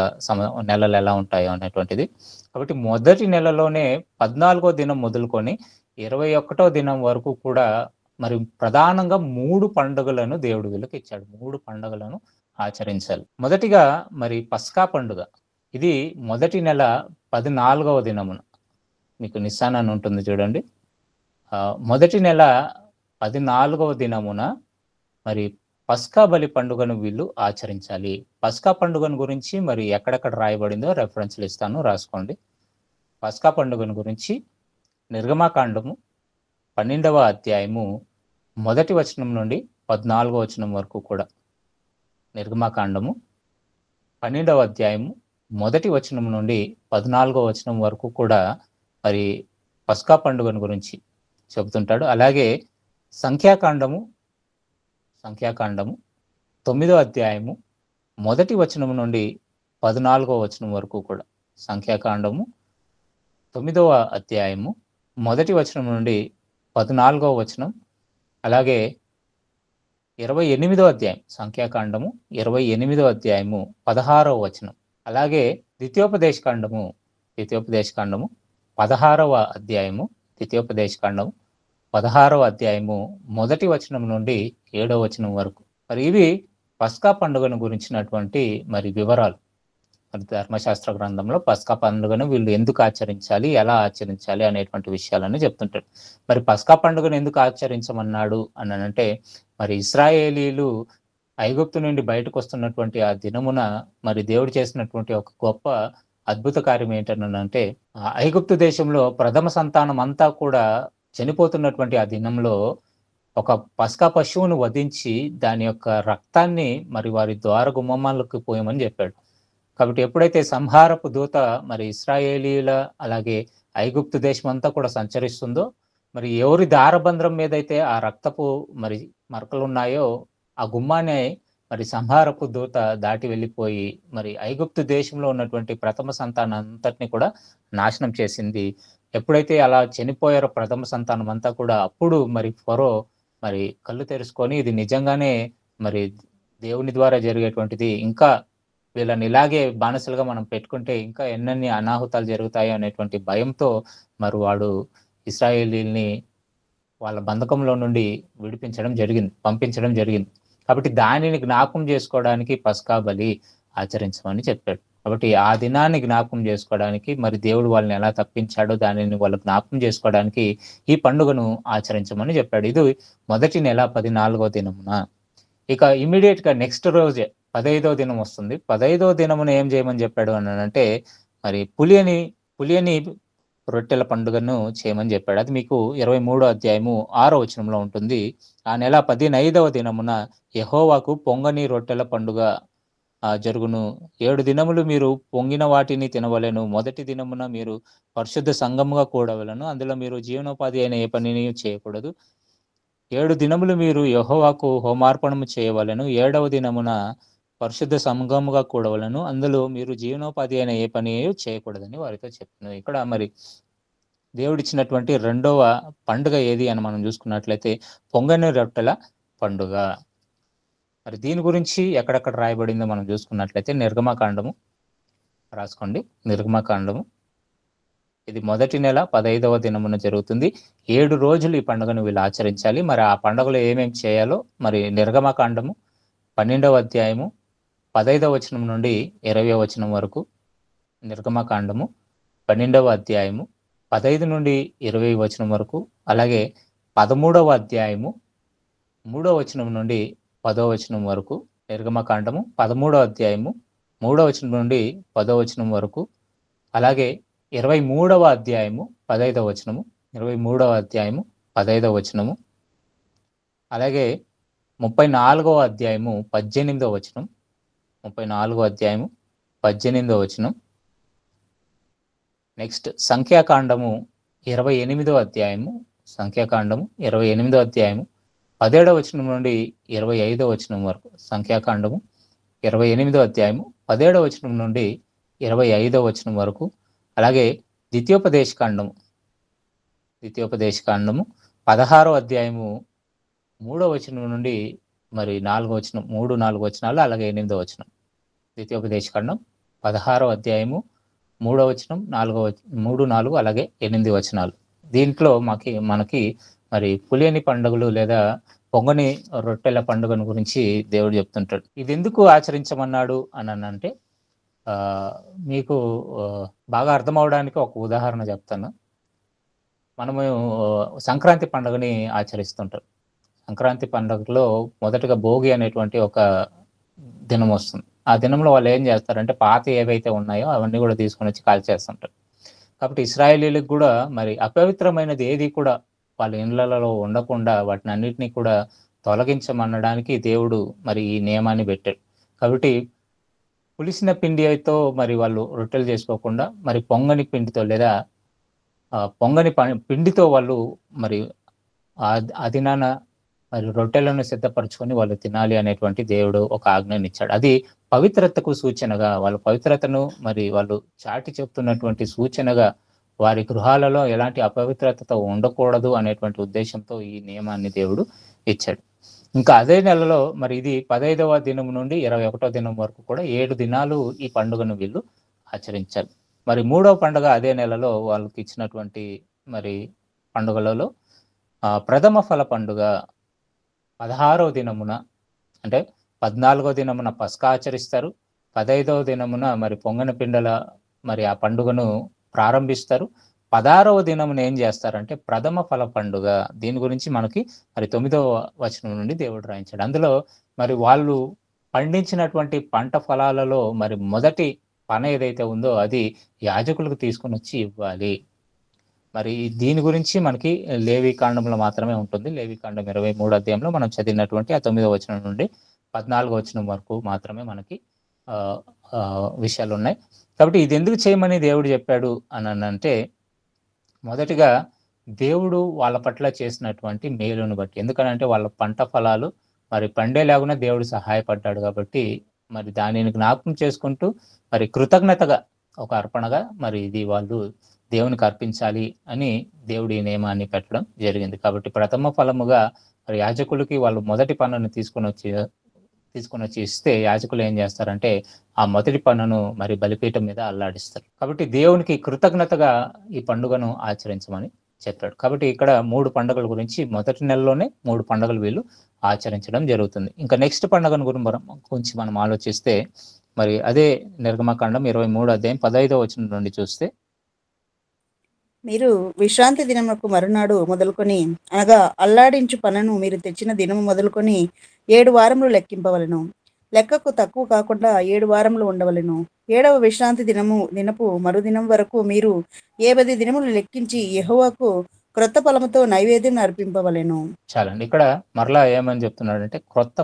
నెలలు ఎలా ఉంటాయో అనేటువంటిది. కాబట్టి మొదటి నెలలోనే 14వ దినం మొదలుకొని 21వ దినం వరకు కూడా మరి ప్రధానంగా 3 పండుగలను దేవుడు వీళ్ళకి ఇచ్చాడు. 3 పండుగలను ఆచరించాలి. మొదటిగా మరి పస్కా పండుగ. ఇది మొదటి నెల 14వ దినమున, మీకు నిస్సాన్ అని ఉంటుంది చూడండి, మొదటి నెల 14వ దినమున మరి పస్కా బలి పండుగను వీళ్ళు ఆచరించాలి. పస్కా పండుగను గురించి మరి ఎక్కడెక్కడ రాయబడిందో రెఫరెన్స్లు ఇస్తాను, రాసుకోండి. పస్కా పండుగను గురించి నిర్గమాకాండము 12వ అధ్యాయము మొదటి వచనం నుండి 14వ వచనం వరకు కూడా, నిర్గమాకాండము 12వ అధ్యాయము మొదటి వచనం నుండి 14వ వచనం వరకు కూడా మరి పస్కా పండుగను గురించి చెబుతుంటాడు. అలాగే సంఖ్యాకాండము 9వ అధ్యాయము మొదటి వచనం నుండి 14వ వచనం వరకు కూడా, సంఖ్యాకాండము 9వ అధ్యాయము మొదటి వచనం నుండి 14వ వచనం, అలాగే 28వ అధ్యాయం, సంఖ్యాకాండము 28వ అధ్యాయము 16వ వచనం, అలాగే ద్వితీయోపదేశకాండము 16వ అధ్యాయము, ద్వితీయోపదేశకాండము 16వ అధ్యాయము మొదటి వచనం నుండి 7వ వచనం వరకు. మరి ఇవి పస్కా పండుగను గురించినటువంటి మరి వివరాలు. మరి ధర్మశాస్త్ర గ్రంథంలో పస్కా పండుగను వీళ్ళు ఎందుకు ఆచరించాలి, ఎలా ఆచరించాలి అనేటువంటి విషయాలని చెప్తుంటాడు. మరి పస్కా పండుగను ఎందుకు ఆచరించమన్నాడు అని అంటే, మరి ఇశ్రాయేలీలు ఐగుప్తు నుండి బయటకు వస్తున్నటువంటి ఆ దినమున మరి దేవుడు చేసినటువంటి ఒక గొప్ప అద్భుత కార్యం ఏంటనంటే, ఐగుప్తు దేశంలో ప్రథమ సంతానం అంతా కూడా చనిపోతున్నటువంటి ఆ దినంలో ఒక పస్కా పశువును వధించి దాని యొక్క రక్తాన్ని మరి వారి ద్వార గుమ్మములకు పోయమని చెప్పాడు. కాబట్టి ఎప్పుడైతే సంహారపు దూత మరి ఇశ్రాయేలీల అలాగే ఐగుప్తు దేశం అంతా కూడా సంచరిస్తుందో, మరి ఎవరి దారబంధ్రం మీదైతే ఆ రక్తపు మరి మరకలు ఉన్నాయో ఆ గుమ్మాన్ని మరి సంహారపు దూత దాటి వెళ్ళిపోయి మరి ఐగుప్తు దేశంలో ఉన్నటువంటి ప్రథమ సంతానం అంతటిని కూడా నాశనం చేసింది. ఎప్పుడైతే అలా చనిపోయారో ప్రథమ సంతానం అంతా కూడా, అప్పుడు మరి ఫరో మరి కళ్ళు తెరుచుకొని ఇది నిజంగానే మరి దేవుని ద్వారా జరిగేటువంటిది, ఇంకా వీళ్ళని ఇలాగే బానిసలుగా మనం పెట్టుకుంటే ఇంకా ఎన్నెన్ని అనాహుతాలు జరుగుతాయి అనేటువంటి భయంతో మరి వాడు ఇశ్రాయేలీల్ని వాళ్ళ బంధకంలో నుండి పంపించడం జరిగింది. కాబట్టి దానిని జ్ఞాపకం చేసుకోవడానికి పస్కా బలి ఆచరించమని చెప్పాడు. కాబట్టి ఆ దినాన్ని జ్ఞాపకం చేసుకోవడానికి, మరి దేవుడు వాళ్ళని ఎలా తప్పించాడో దానిని వాళ్ళు జ్ఞాపకం చేసుకోవడానికి ఈ పండుగను ఆచరించమని చెప్పాడు. ఇది మొదటి నెల 14వ దినమున. ఇక ఇమీడియట్ గా నెక్స్ట్ రోజే 15వ దినం వస్తుంది. 15వ దినమున ఏం చేయమని చెప్పాడు అని అంటే, మరి పులియని రొట్టెల పండుగను చేయమని చెప్పాడు. అది మీకు 23వ అధ్యాయము 6వ వచనంలో ఉంటుంది. ఆ నెల 15వ దినమున యెహోవాకు పొంగని రొట్టెల పండుగ జరుగును. 7 దినములు మీరు పొంగిన వాటిని తినవలెను. మొదటి దినమున మీరు పరిశుద్ధ సంఘముగా కూడవలెను. అందులో మీరు జీవనోపాధి అయిన ఏ పనిని చేయకూడదు. 7 దినములు మీరు యెహోవాకు హోమార్పణము చేయవలెను. 7వ దినమున పరిశుద్ధ సంఘముగా కూడవలెను. అందులో మీరు జీవనోపాధి అయిన ఏ పని చేయకూడదని వారితో చెప్తున్నాను. ఇక్కడ మరి దేవుడిచ్చినటువంటి రెండవ పండుగ ఏది అని మనం చూసుకున్నట్లయితే పొంగని రొట్టెల పండుగ. మరి దీని గురించి ఎక్కడెక్కడ రాయబడిందో మనం చూసుకున్నట్లయితే నిర్గమకాండము రాసుకోండి. నిర్గమకాండము ఇది మొదటి నెల 15వ దినమున జరుగుతుంది. 7 రోజులు ఈ పండుగను వీళ్ళు ఆచరించాలి. మరి ఆ పండుగలో ఏమేమి చేయాలో మరి నిర్గమకాండము 12వ అధ్యాయము 15వ వచనం నుండి 20వ వచనం వరకు, నిర్గమకాండము 12వ అధ్యాయము 15 నుండి 20 వచనం వరకు, అలాగే 13వ అధ్యాయము 3వ వచనం నుండి 10వ వచనం వరకు, నిర్గమకాండము 13వ అధ్యాయము 3వ వచనం నుండి 10వ వచనం వరకు, అలాగే 23వ అధ్యాయము 15వ వచనము, 23వ అధ్యాయము 15వ వచనము, అలాగే 34వ అధ్యాయము 18వ వచనం, 34వ అధ్యాయము 18వ వచనం, నెక్స్ట్ సంఖ్యాకాండము 28వ అధ్యాయము, సంఖ్యాకాండము 28వ అధ్యాయము 17వ వచనం నుండి 25వ వచనం వరకు. సంఖ్యాకాండము 28వ అధ్యాయము 17వ వచనం నుండి 25వ వచనం వరకు. అలాగే ద్వితీయోపదేశకాండము 16వ అధ్యాయము 3వ వచనం నుండి మరి 4వ వచనం, 3-4 వచనాలు, అలాగే 8వ వచనం. ద్వితీయోపదేశకాండం 16వ అధ్యాయము 3వ వచనం, 3-4 అలాగే 8 వచనాలు. దీంట్లో మనకి మరి పులియని పండుగలు లేదా పొంగని రొట్టెల పండుగను గురించి దేవుడు చెప్తుంటాడు. ఇది ఎందుకు ఆచరించమన్నాడు అని అంటే మీకు బాగా అర్థం అవడానికి ఒక ఉదాహరణ చెప్తాను. మనము సంక్రాంతి పండుగని ఆచరిస్తుంటాం. సంక్రాంతి పండుగలో మొదటగా భోగి అనేటువంటి ఒక దినం వస్తుంది. ఆ దినంలో వాళ్ళు ఏం చేస్తారంటే పాత ఏవైతే ఉన్నాయో అవన్నీ కూడా తీసుకొని వచ్చి కాల్చేస్తుంటారు. కాబట్టి ఇశ్రాయేలీలకు కూడా మరి అపవిత్రమైనది ఏది కూడా వాళ్ళ ఇళ్లలో ఉండకుండా వాటిని అన్నిటినీ కూడా తొలగించమనడానికి దేవుడు మరి ఈ నియమాన్ని పెట్టాడు. కాబట్టి పులిసిన పిండితో మరి వాళ్ళు రొట్టెలు చేసుకోకుండా మరి పొంగని పిండితో లేదా పొంగని పిండితో వాళ్ళు మరి ఆ దినాన మరి రొట్టెలను సిద్ధపరచుకొని వాళ్ళు తినాలి అనేటువంటి దేవుడు ఒక ఆజ్ఞని ఇచ్చాడు. అది పవిత్రతకు సూచనగా, వాళ్ళ పవిత్రతను మరి వాళ్ళు చాటి చెప్తున్నటువంటి సూచనగా, వారి గృహాలలో ఎలాంటి అపవిత్రతతో ఉండకూడదు అనేటువంటి ఉద్దేశంతో ఈ నియమాన్ని దేవుడు ఇచ్చాడు. ఇంకా అదే నెలలో మరి ఇది 15వ దినం నుండి 21వ దినం వరకు కూడా 7 దినాలు ఈ పండుగను వీళ్ళు ఆచరించారు. మరి 3వ పండుగ అదే నెలలో వాళ్ళకి ఇచ్చినటువంటి మరి పండుగలలో ప్రథమ ఫల పండుగ 16వ దినమున, అంటే 14వ దినమున పస్కా ఆచరిస్తారు. 15వ దినమున మరి పొంగన పిండల మరి ఆ పండుగను ప్రారంభిస్తారు. 16వ దినమున ఏం చేస్తారంటే ప్రథమ ఫల పండుగ. దీని గురించి మనకి మరి 9వ వచనం నుండి దేవుడు రాయించాడు. అందులో మరి వాళ్ళు పండించినటువంటి పంట ఫలాలలో మరి మొదటి పన ఏదైతే ఉందో అది యాజకులకు తీసుకొని వచ్చి ఇవ్వాలి. మరి దీని గురించి మనకి లేవి కాండంలో మాత్రమే ఉంటుంది. లేవి కాండం 23వ అధ్యాయంలో మనం చదివినటువంటి ఆ 9వ వచనం నుండి 14వ వచనం వరకు మాత్రమే మనకి విషయాలు ఉన్నాయి. కాబట్టి ఇది ఎందుకు చేయమని దేవుడు చెప్పాడు అని అంటే, మొదటిగా దేవుడు వాళ్ళ పట్ల చేసినటువంటి మేలును బట్టి. ఎందుకనంటే వాళ్ళ పంట ఫలాలు మరి పండేలాగున దేవుడు సహాయపడ్డాడు కాబట్టి మరి దానిని జ్ఞాపకం చేసుకుంటూ మరి కృతజ్ఞతగా ఒక అర్పణగా మరి ఇది వాళ్ళు దేవునికి అర్పించాలి అని దేవుడు ఈ నియమాన్ని పెట్టడం జరిగింది. కాబట్టి ప్రథమ ఫలముగా మరి యాజకులకి వాళ్ళు మొదటి పన్నును తీసుకొని వచ్చి ఇస్తే యాజకులు ఏం చేస్తారంటే ఆ మొదటి పన్నును మరి బలిపీఠం మీద అల్లాడిస్తారు. కాబట్టి దేవునికి కృతజ్ఞతగా ఈ పండుగను ఆచరించమని చెప్పాడు. కాబట్టి ఇక్కడ 3 పండుగల గురించి మొదటి నెలలోనే 3 పండుగలు వీళ్ళు ఆచరించడం జరుగుతుంది. ఇంకా నెక్స్ట్ పండుగను గురించి మనం ఆలోచిస్తే మరి అదే నిర్గమకాండం 23వ అధ్యాయం 15వ వచనం నుండి చూస్తే, మీరు విశ్రాంతి దినమునకు మరునాడు మొదలుకొని అనగా అల్లాడించు పనను మీరు తెచ్చిన దినము మొదలుకొని 7 వారములు లెక్కింపవలెను. లెక్కకు తక్కువ కాకుండా 7 వారములు ఉండవలెను. 7వ విశ్రాంతి దినపు మరుదినం వరకు మీరు 10 దినములు లెక్కించి యెహోవాకు క్రొత్త ఫలముతో నైవేద్యం అర్పింపవలెను. చాలండి. ఇక్కడ మరలా ఏమని చెప్తున్నాడంటే క్రొత్త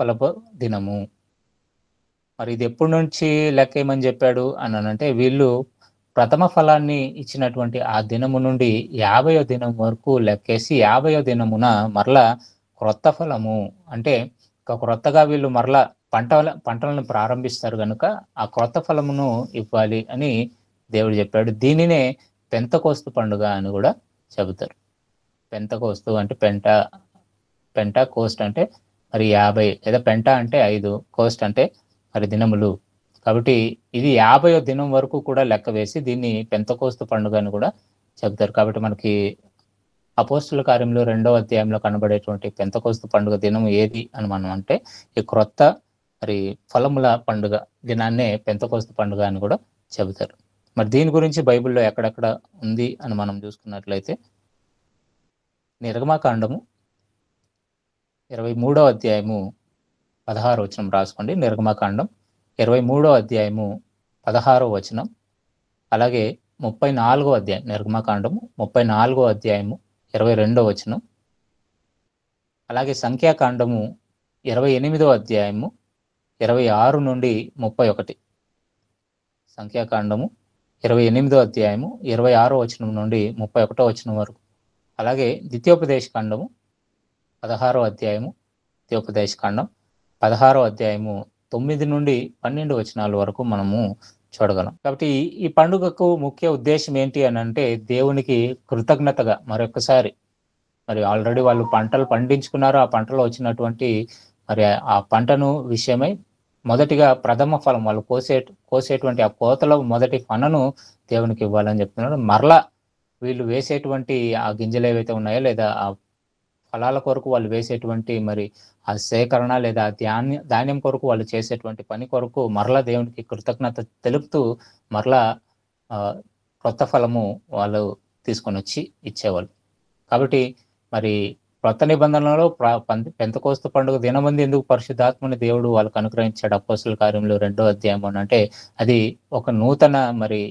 ఫలపు దినము. మరి ఇది ఎప్పటి నుంచి లెక్కేయమని చెప్పాడు అని అంటే, వీళ్ళు ప్రథమ ఫలాన్ని ఇచ్చినటువంటి ఆ దినము నుండి 50వ దినం వరకు లెక్కేసి 50వ దినమున మరలా క్రొత్త ఫలము అంటే క్రొత్తగా వీళ్ళు మరలా పంటలను ప్రారంభిస్తారు కనుక ఆ క్రొత్త ఫలమును ఇవ్వాలి అని దేవుడు చెప్పాడు. దీనినే పెంతకోస్తు పండుగ అని కూడా చెబుతారు. పెంతకోస్తు అంటే పెంట కోస్ట్ అంటే మరి 50, లేదా పెంట అంటే 5, కోస్ట్ అంటే మరి దినములు. కాబట్టి ఇది 50వ దినం వరకు కూడా లెక్క వేసి దీన్ని పెంతకోస్తు పండుగ అని కూడా చెబుతారు. కాబట్టి మనకి అపోస్తుల కార్యంలో 2వ అధ్యాయంలో కనబడేటువంటి పెంతకోస్తు పండుగ దినం ఏది అని మనం అంటే ఈ క్రొత్త మరి ఫలముల పండుగ దినాన్నే పెంతకోస్తు పండుగ అని కూడా చెబుతారు. మరి దీని గురించి బైబిల్లో ఎక్కడెక్కడ ఉంది అని మనం చూసుకున్నట్లయితే, నిర్గమకాండము 23వ అధ్యాయము 16వ వచనం రాసుకోండి. నిర్గమకాండం 23వ అధ్యాయము 16వ వచనం, అలాగే 34వ అధ్యాయం, నిర్గమకాండము 34వ అధ్యాయము 22వ వచనం, అలాగే సంఖ్యాకాండము 28వ అధ్యాయము 26 నుండి 31. సంఖ్యాకాండము 28వ అధ్యాయము 26వ వచనం నుండి 31వ వచనం వరకు. అలాగే ద్వితీయోపదేశ కాండము 16వ అధ్యాయము, ద్వితీయోపదేశ కాండం 16వ అధ్యాయము 9 నుండి 12 వచనాల వరకు మనము చూడగలం. కాబట్టి ఈ పండుగకు ముఖ్య ఉద్దేశం ఏంటి అని అంటే దేవునికి కృతజ్ఞతగా మరొకసారి మరి ఆల్రెడీ వాళ్ళు పంటలు పండించుకున్నారు. ఆ పంటలో వచ్చినటువంటి మరి ఆ పంటను విషయమై మొదటిగా ప్రథమ ఫలం వాళ్ళు కోసేటువంటి ఆ కోతలో మొదటి పనను దేవునికి ఇవ్వాలని చెప్తున్నారు. మరలా వీళ్ళు వేసేటువంటి ఆ గింజలు ఏవైతే ఉన్నాయో లేదా ఆ ఫలాల కొరకు వాళ్ళు వేసేటువంటి మరి ఆ సేకరణ లేదా ధాన్యం కొరకు వాళ్ళు చేసేటువంటి పని కొరకు మరలా దేవునికి కృతజ్ఞత తెలుపుతూ మరలా క్రొత్త ఫలము వాళ్ళు తీసుకొని వచ్చి ఇచ్చేవాళ్ళు. కాబట్టి మరి క్రొత్త నిబంధనలో పెంతెకోస్తు పండుగ దినమందు ఎందుకు పరిశుద్ధాత్మని దేవుడు వాళ్ళకు అనుగ్రహించాడు అపోస్తలుల కార్యములు 2వ అధ్యాయం అంటే అది ఒక నూతన మరి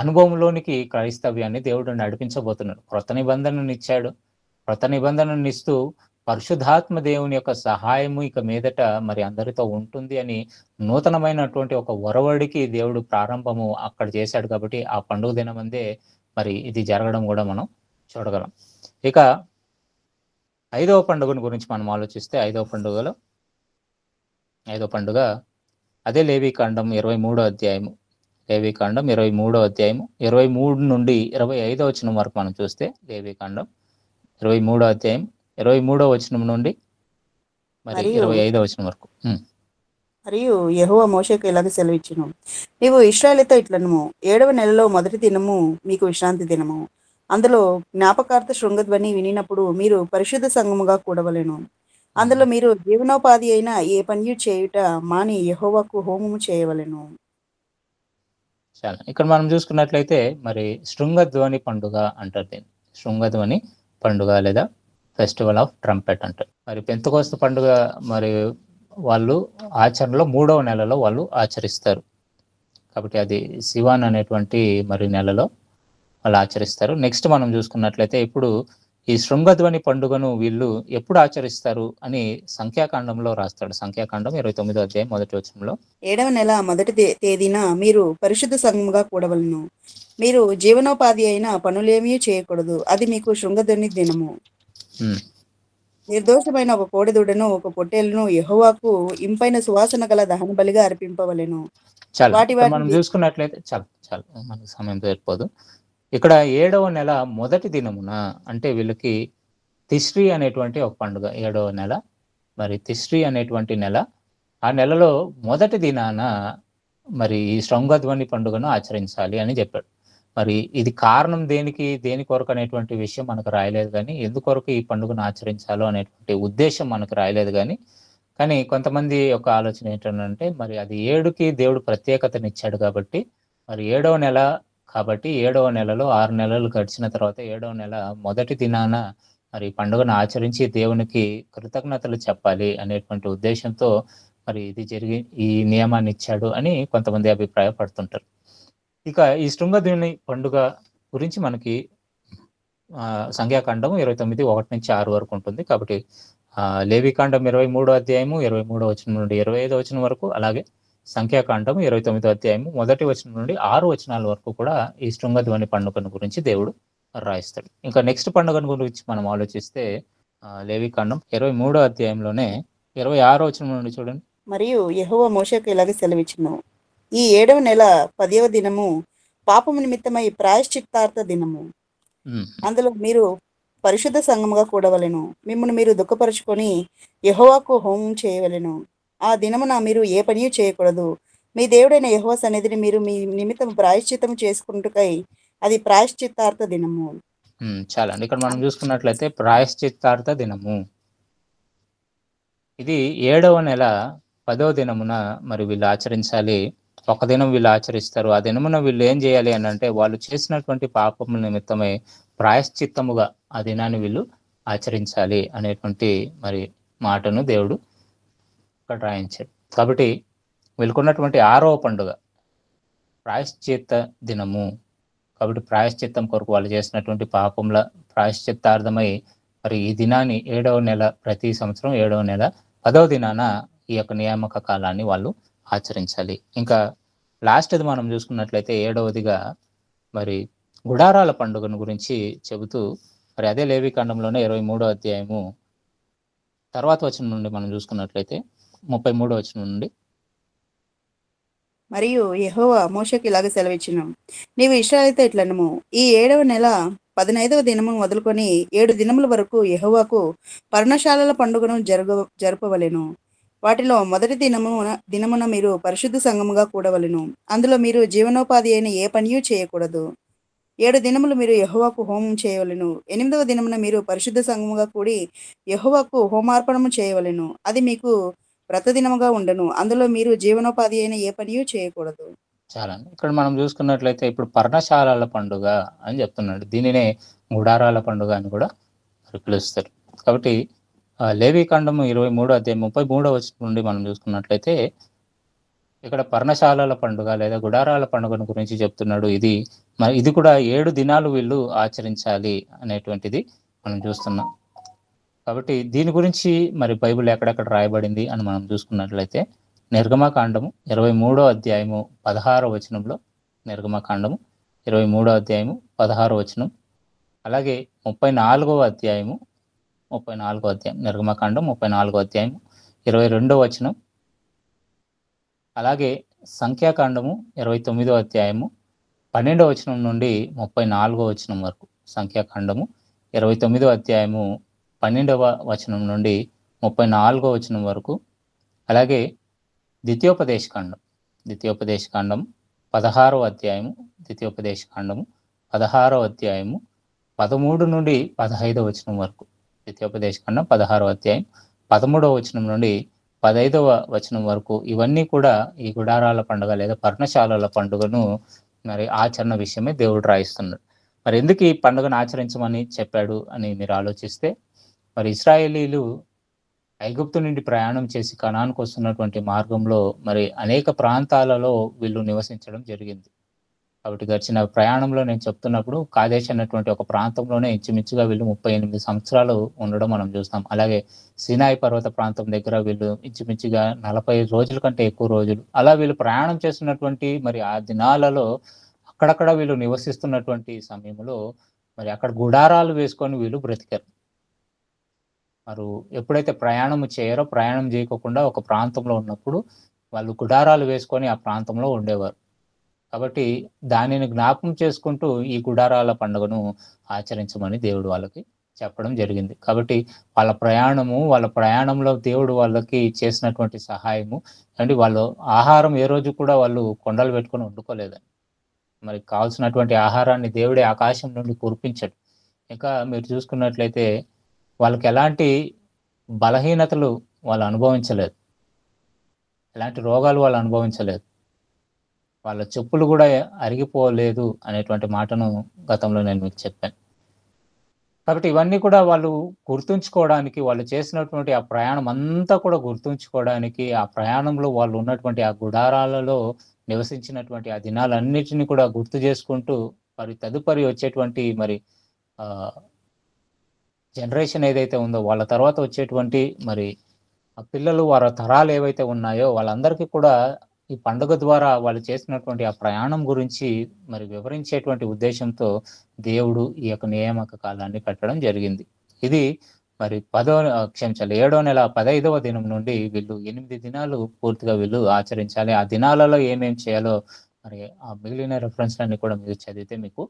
అనుభవంలోనికి క్రైస్తవ్యాన్ని దేవుడు నడిపించబోతున్నాడు. క్రొత్త నిబంధనను ఇచ్చాడు. క్రొత్త నిబంధనను ఇస్తూ పరిశుద్ధాత్మ దేవుని యొక్క సహాయము ఇక మీదట మరి అందరితో ఉంటుంది అని నూతనమైనటువంటి ఒక ఒరవడికి దేవుడు ప్రారంభము అక్కడ చేశాడు. కాబట్టి ఆ పండుగ దినమందే మరి ఇది జరగడం కూడా మనం చూడగలం. ఇక 5వ పండుగను గురించి మనం ఆలోచిస్తే 5వ పండుగ అదే లేవీకాండం 23వ అధ్యాయము, లేవీకాండం 23వ అధ్యాయము 23 నుండి 25వ వచనం వరకు మనం చూస్తే లేవీకాండం 23వ అధ్యాయం 23వ వచనం నుండి మరి 25వ వచనం వరకు. మరియు యెహోవా మోషేకు ఇలాగ సెలవిచ్చును, నీవు ఇశ్రాయేలుతో ఇట్లనము, 7వ నెలలో మొదటి దినము మీకు విశ్రాంతి దినము. అందులో జ్ఞాపకార్థ శృంగధ్వని వినినప్పుడు మీరు పరిశుద్ధ సంఘముగా కూడవలెను. అందులో మీరు జీవనోపాధి అయిన ఏ పని చేయుట మాని యెహోవాకు హోమము చేయవలెను. చాలా ఇక్కడ మనం చూసుకున్నట్లయితే మరి శృంగధ్వని పండుగ అంటారు దీన్ని. శృంగధ్వని పండుగ లేదా ఫెస్టివల్ ఆఫ్ ట్రంపెట్ అంటారు. మరి పెంతెకోస్తు పండుగ మరి వాళ్ళు ఆచరణలో 3వ నెలలో వాళ్ళు ఆచరిస్తారు. కాబట్టి అది సివాన్ అనేటువంటి మరి నెలలో వాళ్ళు ఆచరిస్తారు. నెక్స్ట్ మనం చూసుకున్నట్లయితే ఇప్పుడు ఈ శృంగధ్వని పండుగను వీళ్ళు ఎప్పుడు ఆచరిస్తారు అని సంఖ్యాకాండంలో రాస్తాడు. సంఖ్యాకాండం 29వ అధ్యాయం 1వ వచనంలో 7వ నెల మొదటి తేదీన మీరు పరిశుద్ధ సంఘముగా కూడవలను. మీరు జీవనోపాధి అయిన పనులేమీ చేయకూడదు. అది మీకు శృంగధ్వని దినము. నిర్దోషమైన ఒక కోడెదూడను ఒక పొట్టేలును యెహోవాకు ఇంపైన సువాసన గల దహన బలిగా అర్పింపవలెను. మనం చూసుకున్నట్లయితే చాలు మనకు సమయం సరిపోదు. ఇక్కడ 7వ నెల మొదటి దినమున అంటే వీళ్ళకి తిష్రీ అనేటువంటి ఒక పండుగ. 7వ నెల మరి తిష్రీ అనేటువంటి నెల. ఆ నెలలో మొదటి దినాన మరి ఈ శృంగధ్వని పండుగను ఆచరించాలి అని చెప్పాడు. మరి ఇది కారణం దేని కొరకు అనేటువంటి విషయం మనకు రాయలేదు, కానీ ఎందుకొరకు ఈ పండుగను ఆచరించాలో అనేటువంటి ఉద్దేశం మనకు రాయలేదు. కానీ కొంతమంది యొక్క ఆలోచన ఏంటంటే మరి అది 7కి దేవుడు ప్రత్యేకతనిచ్చాడు కాబట్టి మరి 7వ నెల కాబట్టి 7వ నెలలో 6 నెలలు గడిచిన తర్వాత 7వ నెల మొదటి దినాన మరి పండుగను ఆచరించి దేవునికి కృతజ్ఞతలు చెప్పాలి అనేటువంటి ఉద్దేశంతో మరి ఇది ఈ నియమాన్ని ఇచ్చాడు అని కొంతమంది అభిప్రాయపడుతుంటారు. ఇక ఈ శృంగధ్వని పండుగ గురించి మనకి సంఖ్యాకాండం 29 1 నుంచి 6 వరకు ఉంటుంది. కాబట్టి లేవీకాండం 23వ అధ్యాయము 23వ వచనం నుండి 25వ వచనం వరకు, అలాగే సంఖ్యాకాండం 29వ అధ్యాయము 1వ వచనం నుండి 6 వచనాల వరకు కూడా ఈ శృంగధ్వని పండుగను గురించి దేవుడు రాయిస్తాడు. ఇంకా నెక్స్ట్ పండుగను గురించి మనం ఆలోచిస్తే లేవీకాండం 23వ అధ్యాయంలోనే 26వ వచనం నుండి చూడండి. మరియు యెహోవా మోషేకు ఇలాగ సెలవిచ్చును, ఈ 7వ నెల 10వ దినము పాపము నిమిత్తమై ప్రాయశ్చిత్తార్థ దినము. అందులో మీరు పరిశుద్ధ సంఘముగా కూడవలెను. మిమ్మల్ని మీరు దుఃఖపరుచుకొని యెహోవాకు హోమం చేయవలెను. ఆ దినమున మీరు ఏ పని చేయకూడదు. మీ దేవుడైన యెహోవా సన్నిధిని మీరు మీ నిమిత్తం ప్రాయశ్చిత్తము చేసుకుంటుకై అది ప్రాయశ్చిత్తార్థ దినము. చాలా అండి. ఇక్కడ మనం చూసుకున్నట్లయితే ప్రాయశ్చిత్తార్థ దినము ఇది 7వ నెల 10వ దినమున మరి వీళ్ళు ఆచరించాలి. ఒక దినం వీళ్ళు ఆచరిస్తారు. ఆ దినమున వీళ్ళు ఏం చేయాలి అని అంటే వాళ్ళు చేసినటువంటి పాపముల నిమిత్తమై ప్రాయశ్చిత్తముగా ఆ దినాన్ని వీళ్ళు ఆచరించాలి అనేటువంటి మరి మాటను దేవుడు ఇక్కడ రాయించాడు. కాబట్టి వీళ్ళకున్నటువంటి 6వ పండుగ ప్రాయశ్చిత్త దినము. కాబట్టి ప్రాయశ్చిత్తం కొరకు వాళ్ళు చేసినటువంటి పాపముల ప్రాయశ్చిత్తార్థమై మరి ఈ దినాన్ని 7వ నెల ప్రతి సంవత్సరం 7వ నెల 10వ దినాన ఈ యొక్క నియామక కాలాన్ని వాళ్ళు ఆచరించాలి. ఇంకా లాస్ట్ది మనం చూసుకున్నట్లయితే 7వదిగా మరి గుడారాల పండుగను గురించి చెబుతూ మరి అదే లేవికాండంలోనే 23వ అధ్యాయము తర్వాత వచనం నుండి మనం చూసుకున్నట్లయితే 33వ వచనం నుండి మరియు యెహోవా మోషేకి ఇలాగ సెలవిచ్చును, నీవు ఇశ్రాయేలుతో ఇట్లనుము, ఈ 7వ నెల 15వ దినము మొదలుకొని 7 దినముల వరకు యెహోవాకు పర్ణశాలల పండుగను జరపవలెను. వాటిలో మొదటి దినమున మీరు పరిశుద్ధ సంఘముగా కూడవలెను. అందులో మీరు జీవనోపాధి అయిన ఏ పనియూ చేయకూడదు. 7 దినములు మీరు యెహోవాకు హోమం చేయవలెను. 8వ దినమున మీరు పరిశుద్ధ సంఘముగా కూడి యెహోవాకు హోమార్పణము చేయవలెను. అది మీకు వ్రత దినముగా ఉండను. అందులో మీరు జీవనోపాధి అయిన ఏ పనియూ చేయకూడదు. చాలా. ఇక్కడ మనం చూసుకున్నట్లయితే ఇప్పుడు పర్ణశాలల పండుగ అని చెప్తున్నాడు. దీనినే గుడారాల పండుగ అని కూడా మరి పిలుస్తారు. కాబట్టి లేవికాండము 23వ అధ్యాయం 33వ వచనం నుండి మనం చూసుకున్నట్లయితే ఇక్కడ పర్ణశాలల పండుగ లేదా గుడారాల పండుగను గురించి చెప్తున్నాడు. ఇది కూడా 7 దినాలు వీళ్ళు ఆచరించాలి అనేటువంటిది మనం చూస్తున్నాం. కాబట్టి దీని గురించి మరి బైబిల్ ఎక్కడెక్కడ రాయబడింది అని మనం చూసుకున్నట్లయితే నిర్గమకాండము 23వ అధ్యాయము 16వ వచనంలో, నిర్గమకాండము 23వ అధ్యాయము 16వ వచనం, అలాగే 34వ అధ్యాయము నిర్గమకాండం 34వ అధ్యాయము 22వ వచనం, అలాగే సంఖ్యాకాండము 29వ అధ్యాయము 12వ వచనం నుండి 34వ వచనం వరకు, సంఖ్యాకాండము 29వ అధ్యాయము 12వ వచనం నుండి 34వ వచనం వరకు, అలాగే ద్వితీయోపదేశకాండం 16వ అధ్యాయము 16వ అధ్యాయము 13 నుండి 15వ వచనం వరకు, ద్వితీయోపదేశకాండం 16వ అధ్యాయం 13వ వచనం నుండి 15వ వచనం వరకు, ఇవన్నీ కూడా ఈ గుడారాల పండుగ లేదా పర్ణశాలల పండుగను మరి ఆచరణ విషయమే దేవుడు రాయిస్తున్నాడు. మరి ఎందుకు ఈ పండుగను ఆచరించమని చెప్పాడు అని మీరు ఆలోచిస్తే, మరి ఇశ్రాయేలీలు ఐగుప్తు నుండి ప్రయాణం చేసి కనానుకు వస్తున్నటువంటి మార్గంలో మరి అనేక ప్రాంతాలలో వీళ్ళు నివసించడం జరిగింది. కాబట్టి గడిచిన ప్రయాణంలో నేను చెప్తున్నప్పుడు కాదేశ్ అన్నటువంటి ఒక ప్రాంతంలోనే ఇంచుమించుగా వీళ్ళు 38 సంవత్సరాలు ఉండడం మనం చూస్తాం. అలాగే సినాయి పర్వత ప్రాంతం దగ్గర వీళ్ళు ఇంచుమించుగా 40 రోజుల కంటే ఎక్కువ రోజులు అలా వీళ్ళు ప్రయాణం చేస్తున్నటువంటి మరి ఆ దినాలలో అక్కడక్కడ వీళ్ళు నివసిస్తున్నటువంటి సమయంలో మరి అక్కడ గుడారాలు వేసుకొని వీళ్ళు బ్రతికారు. మరి ఎప్పుడైతే ప్రయాణం చేయకోకుండా ఒక ప్రాంతంలో ఉన్నప్పుడు వాళ్ళు గుడారాలు వేసుకొని ఆ ప్రాంతంలో ఉండేవారు. కాబట్టి దానిని జ్ఞాపకం చేసుకుంటూ ఈ గుడారాల పండుగను ఆచరించమని దేవుడు వాళ్ళకి చెప్పడం జరిగింది. కాబట్టి వాళ్ళ ప్రయాణంలో దేవుడు వాళ్ళకి చేసినటువంటి సహాయము అంటే వాళ్ళు ఆహారం ఏ రోజు కూడా వాళ్ళు కొండలు పెట్టుకొని వండుకోలేదని, మరి కావాల్సినటువంటి ఆహారాన్ని దేవుడే ఆకాశం నుండి కురిపించాడు. ఇంకా మీరు చూసుకున్నట్లయితే వాళ్ళకి ఎలాంటి బలహీనతలు వాళ్ళు అనుభవించలేదు, ఎలాంటి రోగాలు వాళ్ళు అనుభవించలేదు, వాళ్ళ చెప్పులు కూడా అరిగిపోలేదు అనేటువంటి మాటను గతంలో నేను మీకు చెప్పాను. కాబట్టి ఇవన్నీ కూడా వాళ్ళు గుర్తుంచుకోవడానికి, వాళ్ళు చేసినటువంటి ఆ ప్రయాణం అంతా కూడా గుర్తుంచుకోవడానికి, ఆ ప్రయాణంలో వాళ్ళు ఉన్నటువంటి ఆ గుడారాలలో నివసించినటువంటి ఆ దినాలన్నిటిని కూడా గుర్తు చేసుకుంటూ మరి తదుపరి వచ్చేటువంటి మరి జనరేషన్ ఏదైతే ఉందో వాళ్ళ తర్వాత వచ్చేటువంటి మరి ఆ పిల్లలు వారి తరాలు ఏవైతే ఉన్నాయో వాళ్ళందరికీ కూడా ఈ పండుగ ద్వారా వాళ్ళు చేసినటువంటి ఆ ప్రయాణం గురించి మరి వివరించేటువంటి ఉద్దేశంతో దేవుడు ఈ యొక్క నియామక కాలాన్ని పెట్టడం జరిగింది. ఇది మరి 7వ నెల 15వ దినం నుండి వీళ్ళు 8 దినాలు పూర్తిగా వీళ్ళు ఆచరించాలి. ఆ దినాలలో ఏమేం చేయాలో మరి ఆ మిగిలిన రెఫరెన్స్లన్నీ కూడా మీరు చదివితే మీకు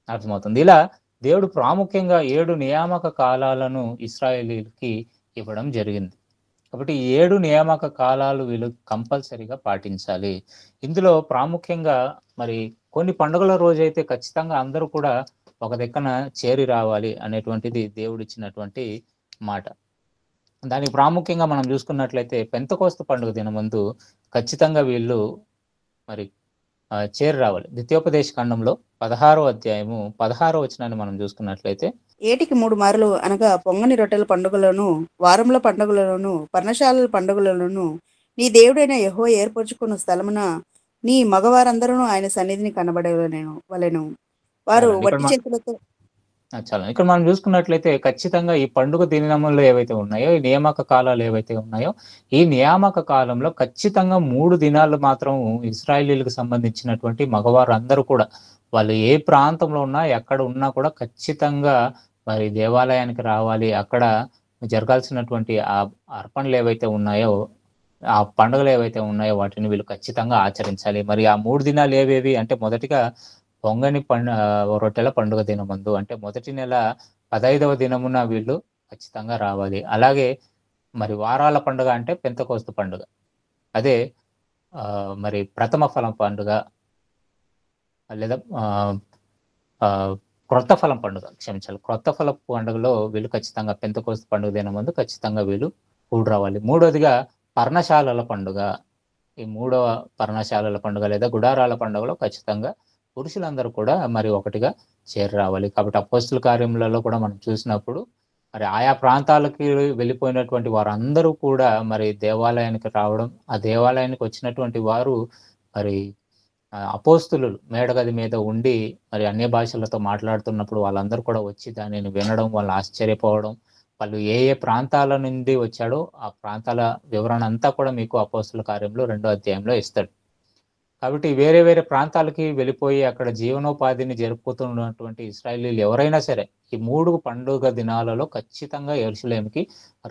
అర్థమవుతుంది. ఇలా దేవుడు ప్రాముఖ్యంగా 7 నియామక కాలాలను ఇశ్రాయేలీయులకి ఇవ్వడం జరిగింది. కాబట్టి 7 నియామక కాలాలు వీళ్ళు కంపల్సరీగా పాటించాలి. ఇందులో ప్రాముఖ్యంగా మరి కొన్ని పండుగల రోజైతే ఖచ్చితంగా అందరూ కూడా ఒక దిక్కన చేరి రావాలి అనేటువంటిది దేవుడిచ్చినటువంటి మాట. దానికి ప్రాముఖ్యంగా మనం చూసుకున్నట్లయితే పెంతెకోస్తు పండుగ దినమందు ఖచ్చితంగా వీళ్ళు మరి చేరి రావాలి. ద్వితీయోపదేశకాండంలో 16వ అధ్యాయము 16వ వచనాన్ని మనం చూసుకున్నట్లయితే, ఏటికి 3 మార్లు అనగా పొంగని రొట్టెల పండుగలను, వారముల పండుగలను, పర్ణశాలల పండుగలను నీ దేవుడైన యెహోవా ఏర్పరచుకున్న స్థలమున నీ మగవారందరూ ఆయన సన్నిధిని కనబడవలెను. వారు వట్టి చేతులతో చాలా ఇక్కడ మనం చూసుకున్నట్లయితే ఖచ్చితంగా ఈ పండుగ దినములు ఏవైతే ఉన్నాయో, ఈ నియామక కాలాలు ఏవైతే ఉన్నాయో, ఈ నియామక కాలంలో ఖచ్చితంగా 3 దినాలు మాత్రం ఇశ్రాయేలీయులకు సంబంధించినటువంటి మగవారందరూ కూడా వాళ్ళు ఏ ప్రాంతంలో ఉన్నా, ఎక్కడ ఉన్నా కూడా ఖచ్చితంగా మరి దేవాలయానికి రావాలి. అక్కడ జరగాల్సినటువంటి ఆ అర్పణలు ఏవైతే ఉన్నాయో, ఆ పండుగలు ఏవైతే ఉన్నాయో వాటిని వీళ్ళు ఖచ్చితంగా ఆచరించాలి. మరి ఆ 3 దినాలు ఏవేవి అంటే మొదటిగా పొంగని రొట్టెల పండుగ దినమందు అంటే మొదటి నెల 15వ దినమున వీళ్ళు ఖచ్చితంగా రావాలి. అలాగే మరి వారాల పండుగ అంటే పెంతెకోస్తు పండుగ. అదే మరి ప్రథమ ఫలం పండుగ లేదా క్రొత్త ఫలం పండుగ క్షమించాలి. క్రొత్త ఫలం పండుగలో వీళ్ళు ఖచ్చితంగా పెంతెకోస్తు పండుగ దినమందు ఖచ్చితంగా వీళ్ళు కూడి రావాలి. మూడోదిగా పర్ణశాలల పండుగ. ఈ మూడవ పర్ణశాలల పండుగ లేదా గుడారాల పండుగలో ఖచ్చితంగా పురుషులందరూ కూడా మరి ఒకటిగా చేరి రావాలి. కాబట్టి అపోస్తుల కార్యములలో కూడా మనం చూసినప్పుడు మరి ఆయా ప్రాంతాలకి వెళ్ళిపోయినటువంటి వారందరూ కూడా మరి దేవాలయానికి రావడం, ఆ దేవాలయానికి వచ్చినటువంటి వారు మరి అపోస్తులు మేడగది మీద ఉండి మరి అన్య భాషలతో మాట్లాడుతున్నప్పుడు వాళ్ళందరూ కూడా వచ్చి దానిని వినడం, వాళ్ళు ఆశ్చర్యపోవడం, వాళ్ళు ఏ ఏ ప్రాంతాల నుండి వచ్చాడో ఆ ప్రాంతాల వివరణ అంతా కూడా మీకు అపోస్తుల కార్యంలో 2వ అధ్యాయంలో ఇస్తాడు. కాబట్టి వేరే వేరే ప్రాంతాలకి వెళ్ళిపోయి అక్కడ జీవనోపాధిని జరుపుతున్నటువంటి ఇశ్రాయేలీయులు ఎవరైనా సరే ఈ 3 పండుగ దినాలలో ఖచ్చితంగా యెరూషలేముకి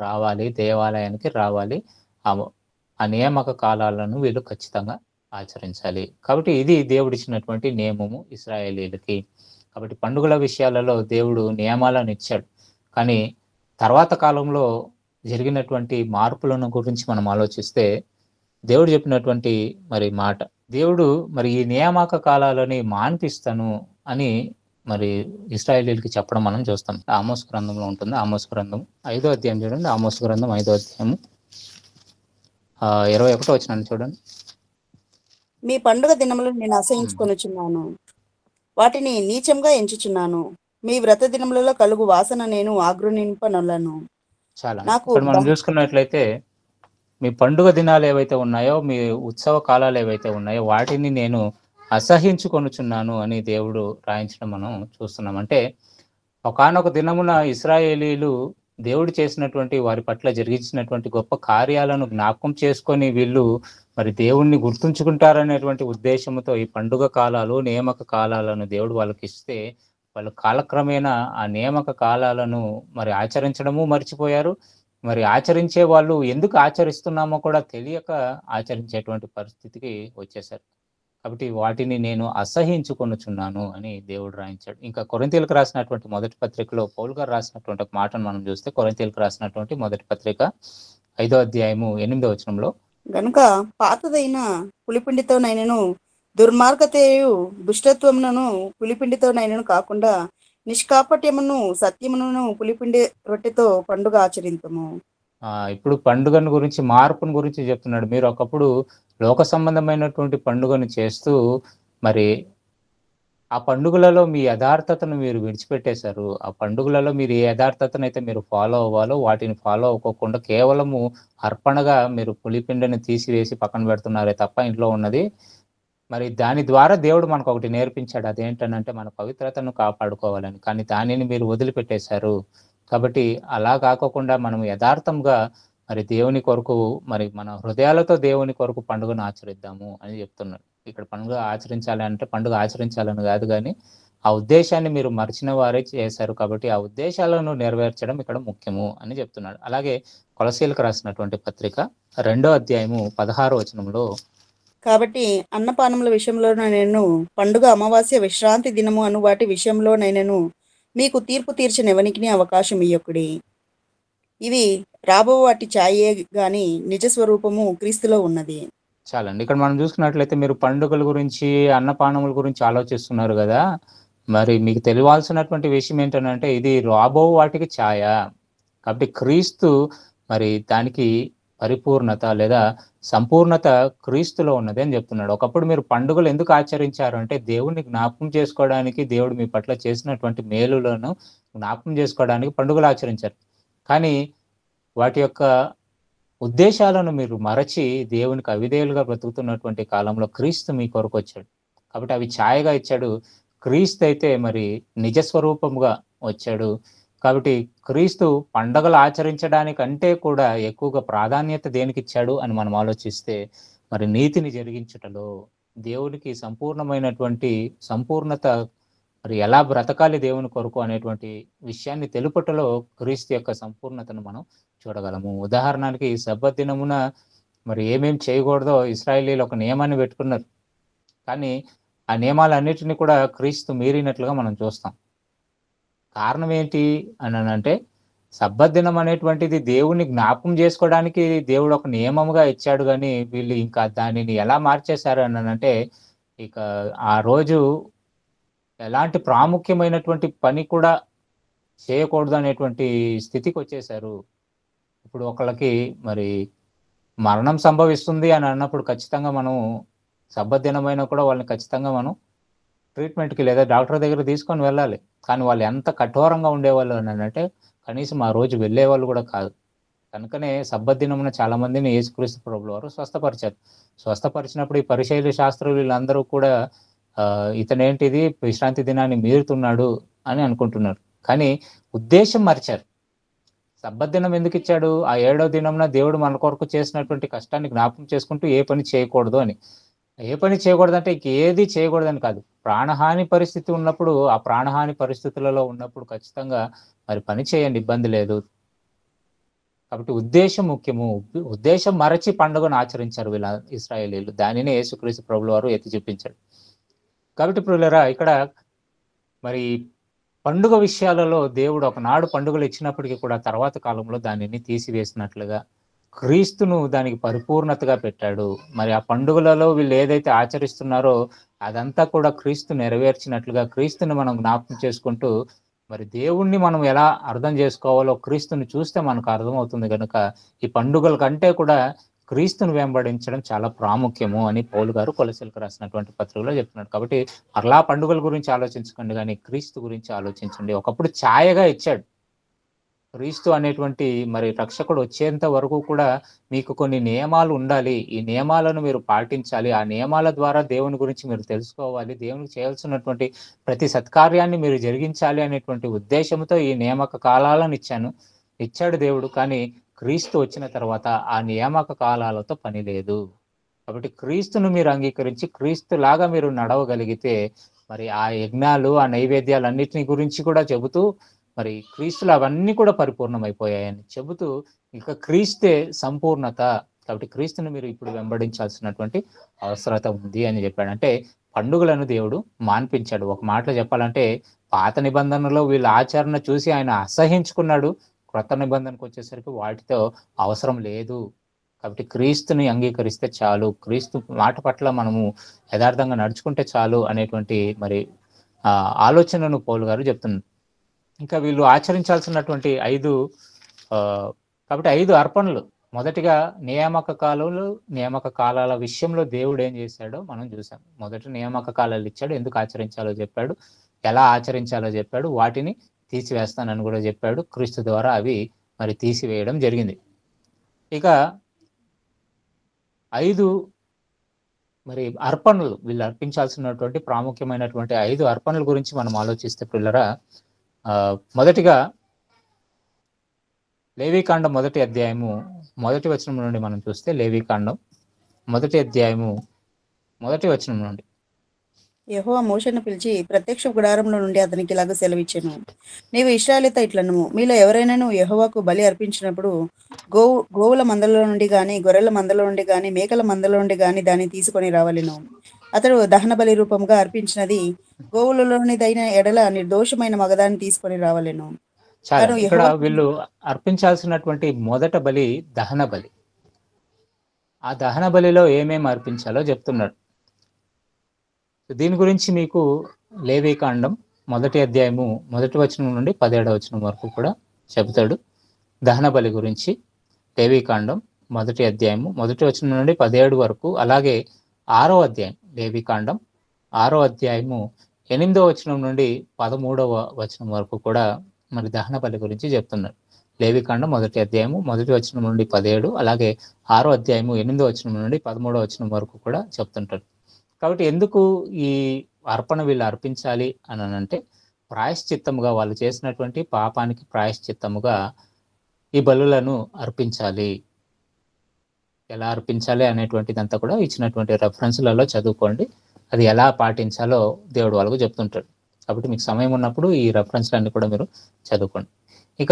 రావాలి, దేవాలయానికి రావాలి. ఆ నియామక కాలాలను వీళ్ళు ఖచ్చితంగా ఆచరించాలి. కాబట్టి ఇది దేవుడిచ్చినటువంటి నియమము ఇశ్రాయేలీయులకి. కాబట్టి పండుగల విషయాలలో దేవుడు నియమాలను ఇచ్చాడు. కానీ తర్వాత కాలంలో జరిగినటువంటి మార్పులను గురించి మనం ఆలోచిస్తే దేవుడు చెప్పినటువంటి మరి మాట, దేవుడు మరి ఈ నియామక కాలాలని మాన్పిస్తాను అని మరి ఇశ్రాయేలీయులకి చెప్పడం మనం చూస్తాం. ఆమోస్ గ్రంథంలో ఉంటుంది. ఆమోస్ గ్రంథం 5వ అధ్యాయం చూడండి. ఆమోస్ గ్రంథం 5వ అధ్యాయము 21వ వచనాన్ని చూడండి. మీ పండుగ దినములను నేను అసహించుకొనుచున్నాను, వాటిని నీచంగా ఎంచుచున్నాను. మీ వ్రత దినములలో కలుగు వాసన నేను ఆగ్రహింపనొల్లను. చాలా ఇక్కడ మనం చూసుకున్నట్లయితే మీ పండుగ దినాలు ఏవైతే ఉన్నాయో, మీ ఉత్సవ కాలాలు ఏవైతే ఉన్నాయో వాటిని నేను అసహించుకొనుచున్నాను అని దేవుడు రాయించడం మనం చూస్తున్నాం. అంటే ఒకానొక దినమున ఇశ్రాయేలీయులు దేవుడు చేసినటువంటి వారి పట్ల జరిగించినటువంటి గొప్ప కార్యాలను జ్ఞాపకం చేసుకొని వీళ్ళు మరి దేవుణ్ణి గుర్తుంచుకుంటారనేటువంటి ఉద్దేశంతో ఈ పండుగ కాలాలు, నియామక కాలాలను దేవుడు వాళ్ళకి ఇస్తే వాళ్ళు కాలక్రమేణా ఆ నియామక కాలాలను మరి ఆచరించడము మర్చిపోయారు. మరి ఆచరించే వాళ్ళు ఎందుకు ఆచరిస్తున్నామో కూడా తెలియక ఆచరించేటువంటి పరిస్థితికి వచ్చేసారు. కాబట్టి వాటిని నేను అసహించుకొనుచున్నాను అని దేవుడు రాయించాడు. ఇంకా కొరింథీయులకు రాసినటువంటి మొదటి పత్రికలో పౌలు గారు రాసినటువంటి ఒక మాటను మనం చూస్తే, కొరింథీయులకు రాసినటువంటి మొదటి పత్రిక 5వ అధ్యాయము 8వ వచనంలో, గనుక పాతదైన పులిపిండితోనైనను దుర్మార్గతయు దుష్టత్వమును పులిపిండితోనైనను కాకుండా నిష్కాపట్యమును సత్యమును పులిపిండి రొట్టెతో పండుగ ఆచరింతుము. ఇప్పుడు పండుగను గురించి, మార్పును గురించి చెప్తున్నాడు. మీరు ఒకప్పుడు లోక సంబంధమైనటువంటి పండుగను చేస్తూ మరి ఆ పండుగలలో మీ యథార్థతను మీరు విడిచిపెట్టేశారు. ఆ పండుగలలో మీరు ఏ యథార్థతను అయితే మీరు ఫాలో అవ్వాలో వాటిని ఫాలో అవ్వకుండా కేవలము అర్పణగా మీరు పులిపిండిని తీసివేసి పక్కన పెడుతున్నారే తప్ప ఇంట్లో ఉన్నది. మరి దాని ద్వారా దేవుడు మనకు ఒకటి నేర్పించాడు. అదేంటనంటే మన పవిత్రతను కాపాడుకోవాలని. కానీ దానిని మీరు వదిలిపెట్టేశారు. కాబట్టి అలా కాకోకుండా మనం యథార్థంగా మరి దేవుని కొరకు, మరి మన హృదయాలతో దేవుని కొరకు పండుగను ఆచరిద్దాము అని చెప్తున్నాడు. ఇక్కడ పండుగ ఆచరించాలి అంటే పండుగ ఆచరించాలని కాదు, కానీ ఆ ఉద్దేశాన్ని మీరు మరిచిన వారే చేశారు. కాబట్టి ఆ ఉద్దేశాలను నెరవేర్చడం ఇక్కడ ముఖ్యము అని చెప్తున్నాడు. అలాగే కొలసీలకు రాసినటువంటి పత్రిక 2వ అధ్యాయము 16వ వచనంలో, కాబట్టి అన్నపానముల విషయంలోనైనను పండుగ, అమావాస్య, విశ్రాంతి దినము అను వాటి విషయంలోనైనను మీకు తీర్పు తీర్చనివనికి అవకాశం ఇయ్యకుడి. ఇవి రాబో వాటి ఛాయే గాని నిజ స్వరూపము క్రీస్తులో ఉన్నది. చాలండి. ఇక్కడ మనం చూసుకున్నట్లయితే మీరు పండుగల గురించి, అన్నపానముల గురించి ఆలోచిస్తున్నారు కదా. మరి మీకు తెలియాల్సినటువంటి విషయం ఏంటంటే ఇది రాబో వాటికి ఛాయ. కాబట్టి క్రీస్తు మరి దానికి పరిపూర్ణత లేదా సంపూర్ణత క్రీస్తులో ఉన్నది అని చెప్తున్నాడు. ఒకప్పుడు మీరు పండుగలు ఎందుకు ఆచరించారు అంటే దేవుణ్ణి జ్ఞాపకం చేసుకోవడానికి, దేవుడు మీ పట్ల చేసినటువంటి మేలులను జ్ఞాపకం చేసుకోవడానికి పండుగలు ఆచరించారు. కానీ వాటి యొక్క ఉద్దేశాలను మీరు మరచి దేవునికి అవిధేయులుగా బ్రతుకుతున్నటువంటి కాలంలో క్రీస్తు మీ కొరకు వచ్చాడు. కాబట్టి అవి ఛాయగా ఇచ్చాడు. క్రీస్తు అయితే మరి నిజస్వరూపముగా వచ్చాడు. కాబట్టి క్రీస్తు పండగలు ఆచరించడానికంటే కూడా ఎక్కువగా ప్రాధాన్యత దేనికిచ్చాడు అని మనం ఆలోచిస్తే, మరి నీతిని జరిగించుటలో, దేవునికి సంపూర్ణత, మరి ఎలా బ్రతకాలి దేవుని కొరకు అనేటువంటి విషయాన్ని తెలుపుటలో క్రీస్తు యొక్క సంపూర్ణతను మనం చూడగలము. ఉదాహరణకి సబ్బత్ దినమున మరి ఏమేం చేయకూడదో ఇశ్రాయేలీయులు ఒక నియమాన్ని పెట్టుకున్నారు. కానీ ఆ నియమాలన్నిటిని కూడా క్రీస్తు మీరినట్లుగా మనం చూస్తాం. కారణం ఏంటి అంటే, సబ్బత్ దినం అనేటువంటిది దేవుని జ్ఞాపకం చేసుకోవడానికి దేవుడు ఒక నియమముగా ఇచ్చాడు. కానీ వీళ్ళు ఇంకా దానిని ఎలా మార్చేశారు అంటే, ఇక ఆ రోజు ఎలాంటి ప్రాముఖ్యమైనటువంటి పని కూడా చేయకూడదు అనేటువంటి స్థితికి వచ్చేసారు. ఇప్పుడు ఒకళ్ళకి మరి మరణం సంభవిస్తుంది అని అన్నప్పుడు ఖచ్చితంగా మనం సబ్బత్ దినమైనా కూడా వాళ్ళని ఖచ్చితంగా మనం ట్రీట్మెంట్‌కి లేదా డాక్టర్ దగ్గరికి తీసుకొని వెళ్ళాలి. కానీ వాళ్ళు ఎంత కఠోరంగా ఉండేవాళ్ళు అంటే, కనీసం ఆ రోజు వెళ్ళేవాళ్ళు కూడా కాదు. కనుకనే సబ్బత్ దినమున చాలా మందిని యేసుక్రీస్తు ప్రభువుల వారు స్వస్థపరిచారు. స్వస్థపరిచినప్పుడు ఈ పరిసయ్యులు, శాస్త్రులు వీళ్ళందరూ కూడా ఇతనేంటిది విశ్రాంతి దినాన్ని మీరుతున్నాడు అని అనుకుంటున్నారు. కానీ ఉద్దేశం మరిచారు. సబ్బత్ దినం ఎందుకు ఇచ్చాడు? ఆ 7వ దినంన దేవుడు మన కొరకు చేసినటువంటి కష్టాన్ని జ్ఞాపకం చేసుకుంటూ ఏ పని చేయకూడదు అని. ఏ పని చేయకూడదంటే ఏది చేయకూడదని కాదు. ప్రాణహాని పరిస్థితి ఉన్నప్పుడు, ఆ ప్రాణహాని పరిస్థితులలో ఉన్నప్పుడు ఖచ్చితంగా మరి పని చేయండి, ఇబ్బంది లేదు. కాబట్టి ఉద్దేశం ముఖ్యము. ఉద్దేశం మరచి పండుగను ఆచరించారు వీళ్ళ ఇశ్రాయేలీయులు. దానినే యేసుక్రీస్తు ప్రభువుల వారు ఎత్తి చూపించాడు. కాబట్టి ప్రియులారా, ఇక్కడ మరి పండుగ విషయాలలో దేవుడు ఒకనాడు పండుగలు ఇచ్చినప్పటికీ కూడా తర్వాత కాలంలో దానిని తీసివేసినట్లుగా క్రీస్తును దానికి పరిపూర్ణతగా పెట్టాడు. మరి ఆ పండుగలలో వీళ్ళు ఏదైతే ఆచరిస్తున్నారో అదంతా కూడా క్రీస్తు నెరవేర్చినట్లుగా క్రీస్తుని మనం జ్ఞాపకం చేసుకుంటూ, మరి దేవుణ్ణి మనం ఎలా అర్థం చేసుకోవాలో క్రీస్తుని చూస్తే మనకు అర్థమవుతుంది. కనుక ఈ పండుగల కంటే కూడా క్రీస్తును వెంబడించడం చాలా ప్రాముఖ్యము అని పౌలు గారు కొలసీలకు రాసినటువంటి పత్రికలో చెప్తున్నాడు. కాబట్టి మరలా పండుగల గురించి ఆలోచించకండి, కానీ క్రీస్తు గురించి ఆలోచించండి. ఒకప్పుడు ఛాయగా ఇచ్చాడు. క్రీస్తు అనేటువంటి మరి రక్షకుడు వచ్చేంత వరకు కూడా మీకు కొన్ని నియమాలు ఉండాలి. ఈ నియమాలను మీరు పాటించాలి. ఆ నియమాల ద్వారా దేవుని గురించి మీరు తెలుసుకోవాలి. దేవునికి చేయాల్సినటువంటి ప్రతి సత్కార్యాన్ని మీరు జరిగించాలి అనేటువంటి ఉద్దేశంతో ఈ నియామక కాలాలను ఇచ్చాడు దేవుడు. కానీ క్రీస్తు వచ్చిన తర్వాత ఆ నియామక కాలాలతో పని లేదు. కాబట్టి క్రీస్తును మీరు అంగీకరించి క్రీస్తు లాగా మీరు నడవగలిగితే మరి ఆ యజ్ఞాలు, ఆ నైవేద్యాలు అన్నిటిని గురించి కూడా చెబుతూ, మరి క్రీస్తులు అవన్నీ కూడా పరిపూర్ణమైపోయాయని చెబుతూ, ఇక క్రీస్తే సంపూర్ణత. కాబట్టి క్రీస్తును మీరు ఇప్పుడు వెంబడించాల్సినటువంటి అవసరత ఉంది అని చెప్పాడు. అంటే పండుగలను దేవుడు మాన్పించాడు. ఒక మాటలో చెప్పాలంటే, పాత నిబంధనలో వీళ్ళ ఆచరణ చూసి ఆయన అసహించుకున్నాడు. క్రొత్త నిబంధనకు వచ్చేసరికి వాటితో అవసరం లేదు. కాబట్టి క్రీస్తుని అంగీకరిస్తే చాలు, క్రీస్తు మాట పట్ల మనము యథార్థంగా నడుచుకుంటే చాలు అనేటువంటి మరి ఆలోచనను పౌలు గారు చెప్తున్నారు. ఇంకా వీళ్ళు ఆచరించాల్సినటువంటి 5 కాబట్టి 5 అర్పణలు. మొదటిగా నియామక కాలాల విషయంలో దేవుడు ఏం చేశాడో మనం చూసాం. మొదట నియామక కాలాలు ఇచ్చాడు, ఎందుకు ఆచరించాలో చెప్పాడు, ఎలా ఆచరించాలో చెప్పాడు, వాటిని తీసివేస్తానని కూడా చెప్పాడు. క్రీస్తు ద్వారా అవి మరి తీసివేయడం జరిగింది. ఇక 5 మరి అర్పణలు, వీళ్ళు అర్పించాల్సినటువంటి ప్రాముఖ్యమైనటువంటి 5 అర్పణల గురించి మనం ఆలోచిస్తే పిల్లరా, మొదటిగా లేవీకాండం 1వ అధ్యాయము 1వ వచనం నుండి మనం చూస్తే, లేవీకాండం 1వ అధ్యాయము 1వ వచనం నుండి, యెహోవా మోషేను పిలిచి ప్రత్యక్ష గుడారంలో నుండి అతనికి ఇలాగ సెలవిచ్చెను. నీవు ఇశ్రాయేలీయులతో ఇట్లనుము, మీలో ఎవరైనాను యెహోవాకు బలి అర్పించినప్పుడు గోవుల మందలో నుండి గాని, గొర్రెల మందలో నుండి గాని, మేకల మందలో నుండి గాని దాన్ని తీసుకొని రావలెను. అతడు దహన బలి రూపంగా అర్పించినది గోవులలోనిదైన ఎడల నిర్దోషమైన మగదాన్ని తీసుకొని రావలెను. చాలా ఇక్కడ వీళ్ళు అర్పించాల్సినటువంటి మొదట బలి దహన బలి. ఆ దహన బలిలో ఏమేమి అర్పించాలో చెప్తున్నాడు. దీని గురించి మీకు లేవీకాండం 1వ అధ్యాయము 1వ వచనం నుండి 17వ వచనం వరకు కూడా చెబుతాడు దహన బలి గురించి. లేవీకాండం 1వ అధ్యాయము 1వ వచనం నుండి 17 వరకు, అలాగే 6వ అధ్యాయం లేవీకాండం 6వ అధ్యాయము 8వ వచనం నుండి 13వ వచనం వరకు కూడా మరి దహన బలి గురించి చెప్తున్నాడు. లేవీకాండం 1వ అధ్యాయము 1వ వచనం నుండి 17, అలాగే 6వ అధ్యాయము 8వ వచనం నుండి 13వ వచనం వరకు కూడా చెప్తుంటాడు. కాబట్టి ఎందుకు ఈ అర్పణ వీళ్ళు అర్పించాలి అని అంటే, ప్రాయశ్చిత్తముగా వాళ్ళు చేసినటువంటి పాపానికి ప్రాయశ్చిత్తముగా ఈ బలులను అర్పించాలి. ఎలా అర్పించాలి అనేటువంటిదంతా కూడా ఇచ్చినటువంటి రెఫరెన్స్లలో చదువుకోండి. అది ఎలా పాటించాలో దేవుడు వాళ్ళకు చెప్తుంటాడు. కాబట్టి మీకు సమయం ఉన్నప్పుడు ఈ రెఫరెన్స్లన్నీ కూడా మీరు చదువుకోండి. ఇక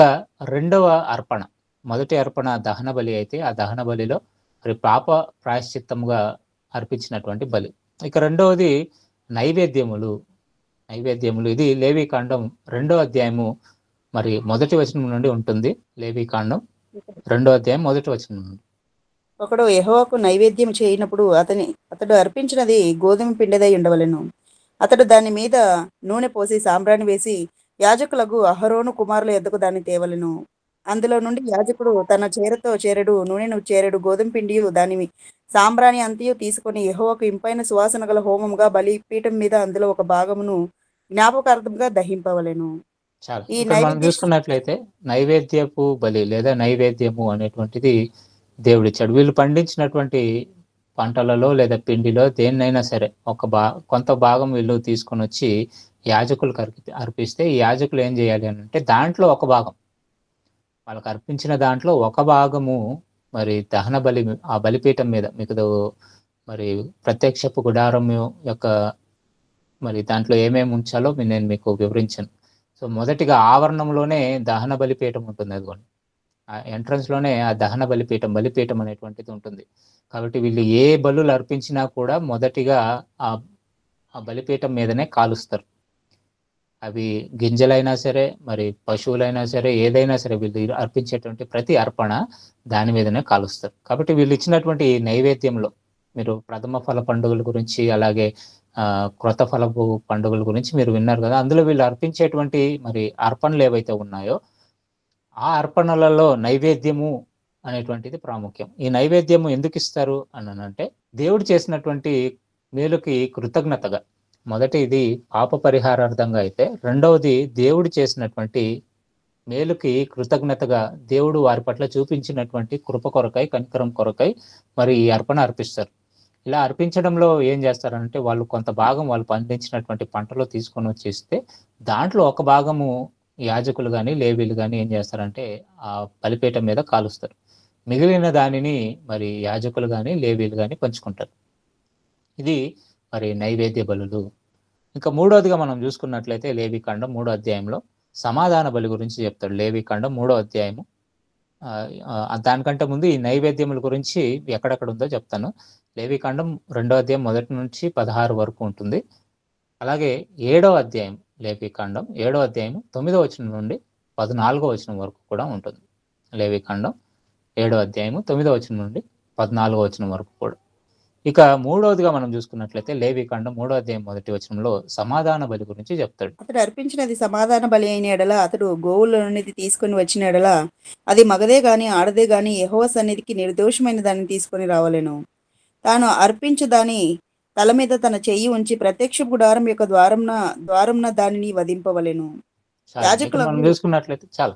రెండవ అర్పణ, మొదటి అర్పణ దహన బలి అయితే ఆ దహన బలిలో మరి పాప ప్రాయశ్చిత్తముగా అర్పించినటువంటి బలి. ఇక రెండవది నైవేద్యములు. ఇది లేవీకాండం 2వ అధ్యాయము మరి మొదటి వచనం నుండి ఉంటుంది. లేవీకాండం 2వ అధ్యాయం మొదటి వచనం నుండి. ఒకడు యెహోవాకు నైవేద్యం చేయనప్పుడు అతడు అర్పించినది గోధుమ పిండిదై ఉండవలెను. అతడు దాని మీద నూనె పోసి సాంబ్రాణి వేసి యాజకులకు అహరోను కుమారుల యొద్దకు దాన్ని తేవలెను. అందులో నుండి యాజకుడు తన చేరతో చేరెడు నూనెను చేరెడు గోధుమ పిండియు దాని సాంబ్రాణి అంతయు తీసుకొని యెహోవాకు ఇంపైన సువాసన గల హోమముగా బలిపీఠం మీద అందులో ఒక భాగమును జ్ఞాపకార్థంగా దహింపవలెను. చాలా ఈ ఇక్కడ మనం నైవేద్య చూసుకున్నట్లయితే నైవేద్యపు బలి లేదా నైవేద్యము అనేటువంటిది దేవుడిచ్చాడు. వీళ్ళు పండించినటువంటి పంటలలో లేదా పిండిలో దేన్నైనా సరే కొంత భాగం వీళ్ళు తీసుకొని వచ్చి యాజకులకు అర్పిస్తే ఈ యాజకులు ఏం చేయాలి అని అంటే దాంట్లో ఒక భాగం, వాళ్ళకి అర్పించిన దాంట్లో ఒక భాగము మరి దహన బలి ఆ బలిపీఠం మీద మీకు మరి ప్రత్యక్షపు గుడారం యొక్క మరి దాంట్లో ఏమేమి ఉంచాలో నేను మీకు వివరించాను. సో మొదటిగా ఆవరణంలోనే దహన బలిపీఠం ఉంటుంది. అదిగోండి ఆ ఎంట్రన్స్ లోనే ఆ దహన బలిపీఠం అనేటువంటిది ఉంటుంది. కాబట్టి వీళ్ళు ఏ బలులు అర్పించినా కూడా మొదటిగా ఆ బలిపీఠం మీదనే కాలుస్తారు. అవి గింజలైనా సరే మరి పశువులైనా సరే ఏదైనా సరే వీళ్ళు అర్పించేటువంటి ప్రతి అర్పణ దాని మీదనే కాలుస్తారు. కాబట్టి వీళ్ళు ఇచ్చినటువంటి నైవేద్యంలో మీరు ప్రథమ ఫల పండుగల గురించి అలాగే క్రొత్త ఫలపు పండుగల గురించి మీరు విన్నారు కదా. అందులో వీళ్ళు అర్పించేటువంటి మరి అర్పణలు ఏవైతే ఉన్నాయో ఆ అర్పణలలో నైవేద్యము అనేటువంటిది ప్రాముఖ్యం. ఈ నైవేద్యము ఎందుకు ఇస్తారు అంటే దేవుడు చేసినటువంటి మేలుకి కృతజ్ఞతగా. మొదటి ఇది పాప పరిహారార్థంగా అయితే రెండవది దేవుడు చేసినటువంటి మేలుకి కృతజ్ఞతగా దేవుడు వారి పట్ల చూపించినటువంటి కృప కొరకై కనికరం కొరకై మరి ఈ అర్పణ అర్పిస్తారు. ఇలా అర్పించడంలో ఏం చేస్తారంటే వాళ్ళు కొంత భాగం వాళ్ళు పండించినటువంటి పంటలో తీసుకొని వచ్చేస్తే దాంట్లో ఒక భాగము యాజకులు కానీ లేవీలు కానీ ఏం చేస్తారంటే ఆ బలిపీఠం మీద కాలుస్తారు. మిగిలిన దానిని మరి యాజకులు కానీ లేవీలు కానీ పంచుకుంటారు. ఇది మరి నైవేద్య బలులు. ఇంకా మూడవదిగా మనం చూసుకున్నట్లయితే లేవీకాండం 3వ అధ్యాయంలో సమాధాన బలి గురించి చెప్తాడు. లేవీకాండం 3వ అధ్యాయము. దానికంటే ముందు ఈ నైవేద్యముల గురించి ఎక్కడెక్కడ ఉందో చెప్తాను. లేవీకాండం 2వ అధ్యాయం 1 నుంచి 16 వరకు ఉంటుంది. అలాగే 7వ అధ్యాయం లేవీకాండం 7వ అధ్యాయం 9వ వచనం నుండి 14వ వచనం వరకు కూడా ఉంటుంది. లేవీకాండం 7వ అధ్యాయం 9వ వచనం నుండి 14వ వచనం వరకు కూడా. ఇక మూడవదిగా మనం చూసుకున్నట్లయితే లేవీకాండం 3వ అధ్యాయం 1వ వచనంలో సమాధాన బలి గురించి చెప్తాడు. అతడు అర్పించినది సమాధాన బలి అయిన ఎడల అతడు గోవుల నుండి తీసుకొని వచ్చిన ఎడల అది మగదే గాని ఆడదే గాని యెహోవా సన్నిధికి నిర్దోషమైన దాన్ని తీసుకొని రావలెను. తాను అర్పించు దాని తల మీద తన చెయ్యి ఉంచి ప్రత్యక్ష గుడారం యొక్క ద్వారంన దానిని వధింపవలెను. మనం చూసుకున్నట్లయితే చాలా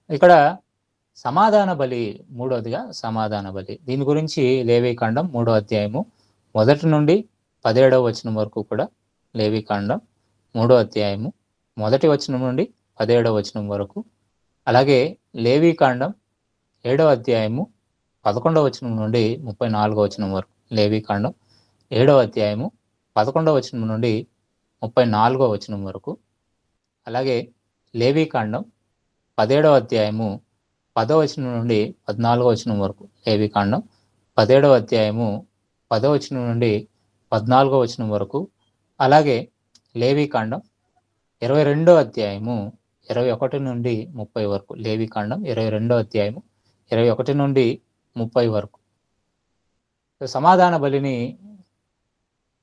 ఇక్కడ సమాధాన బలి మూడవదిగా సమాధాన బలి. దీని గురించి లేవీకాండం 3వ అధ్యాయము 1 నుండి 17వ వచనం వరకు కూడా లేవీకాండం 3వ అధ్యాయము 1వ వచనం నుండి 17వ వచనం వరకు, అలాగే లేవీకాండం 7వ అధ్యాయము 11వ వచనం నుండి 34వ వచనం వరకు, లేవీకాండం 7వ అధ్యాయము 11వ వచనం నుండి 34వ వచనం వరకు, అలాగే లేవీకాండం 17వ అధ్యాయము 10వ వచనం నుండి 14వ వచనం వరకు, లేవీకాండం 17వ అధ్యాయము 10వ వచనం నుండి 14వ వచనం వరకు, అలాగే లేవీకాండం 22వ అధ్యాయము 21 నుండి 30 వరకు, లేవీకాండం 22వ అధ్యాయము 21 నుండి 30 వరకు. సమాధాన బలిని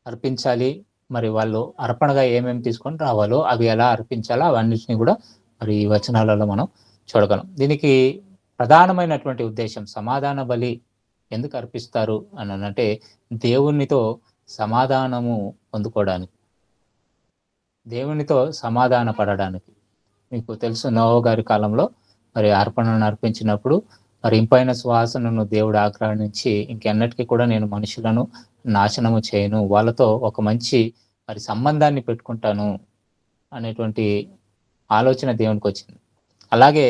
అర్పించాలి. మరి వాళ్ళు అర్పణగా ఏమేమి తీసుకొని రావాలో అవి ఎలా అర్పించాలో అవన్నిటిని కూడా మరి ఈ వచనాలలో మనం చూడగలం. దీనికి ప్రధానమైనటువంటి ఉద్దేశం సమాధాన బలి ఎందుకు అర్పిస్తారు అని అంటే దేవునితో సమాధానము పొందుకోవడానికి, దేవునితో సమాధాన పడడానికి. మీకు తెలుసు నోవా గారి కాలంలో మరి అర్పణను అర్పించినప్పుడు మరి ఇంపైన సువాసనను దేవుడు ఆగ్రహించి ఇంకెన్నటికీ కూడా నేను మనుషులను నాశనము చేయను, వాళ్ళతో ఒక మంచి మరి సంబంధాన్ని పెట్టుకుంటాను అనేటువంటి ఆలోచన దేవునికి వచ్చింది. అలాగే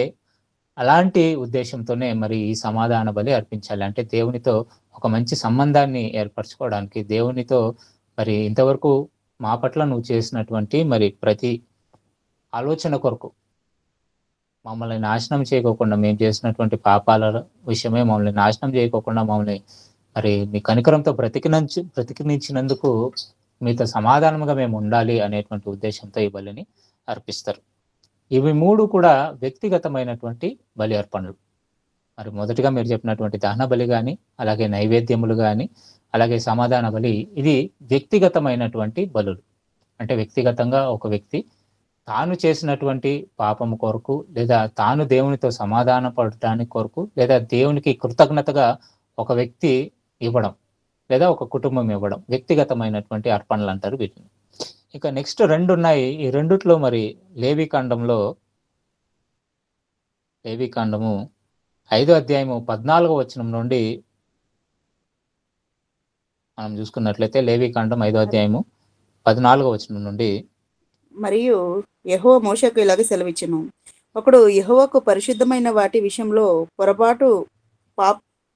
అలాంటి ఉద్దేశంతోనే మరి ఈ సమాధాన బలి అర్పించాలి. అంటే దేవునితో ఒక మంచి సంబంధాన్ని ఏర్పరచుకోవడానికి, దేవునితో మరి ఇంతవరకు మా పట్ల నువ్వు చేసినటువంటి మరి ప్రతి ఆలోచన కొరకు మమ్మల్ని నాశనం చేయకోకుండా, మేము చేసినటువంటి పాపాల విషయమే మమ్మల్ని నాశనం చేయకోకుండా, మమ్మల్ని మరి మీ కనికరంతో బ్రతికినిచ్చినందుకు మీతో సమాధానంగా మేము ఉండాలి అనేటువంటి ఉద్దేశంతో ఈ బలిని అర్పిస్తారు. ఇవి 3 కూడా వ్యక్తిగతమైనటువంటి బలి అర్పణలు. మరి మొదటిగా మీరు చెప్పినటువంటి దహన బలి గాని, అలాగే నైవేద్యములు గాని, అలాగే సమాధాన బలి, ఇది వ్యక్తిగతమైనటువంటి బలులు. అంటే వ్యక్తిగతంగా ఒక వ్యక్తి తాను చేసినటువంటి పాపము కొరకు, లేదా తాను దేవునితో సమాధాన పడటానికి కొరకు, లేదా దేవునికి కృతజ్ఞతగా ఒక వ్యక్తి ఇవ్వడం, లేదా ఒక కుటుంబం ఇవ్వడం, వ్యక్తిగతమైనటువంటి అర్పణలు అంటారు వీటిని. ఇక నెక్స్ట్ 2 ఉన్నాయి. ఈ రెండిట్లో మరి లేవికాండము 5వ అధ్యాయము 14వ వచనం నుండి మనం చూసుకున్నట్లయితే, లేవికాండం 5వ అధ్యాయము 14వ వచనం నుండి, మరియు యెహోవా మోషేకు ఇలాగ సెలవిచ్చెను. ఒకడు యెహోవాకు పరిశుద్ధమైన వాటి విషయంలో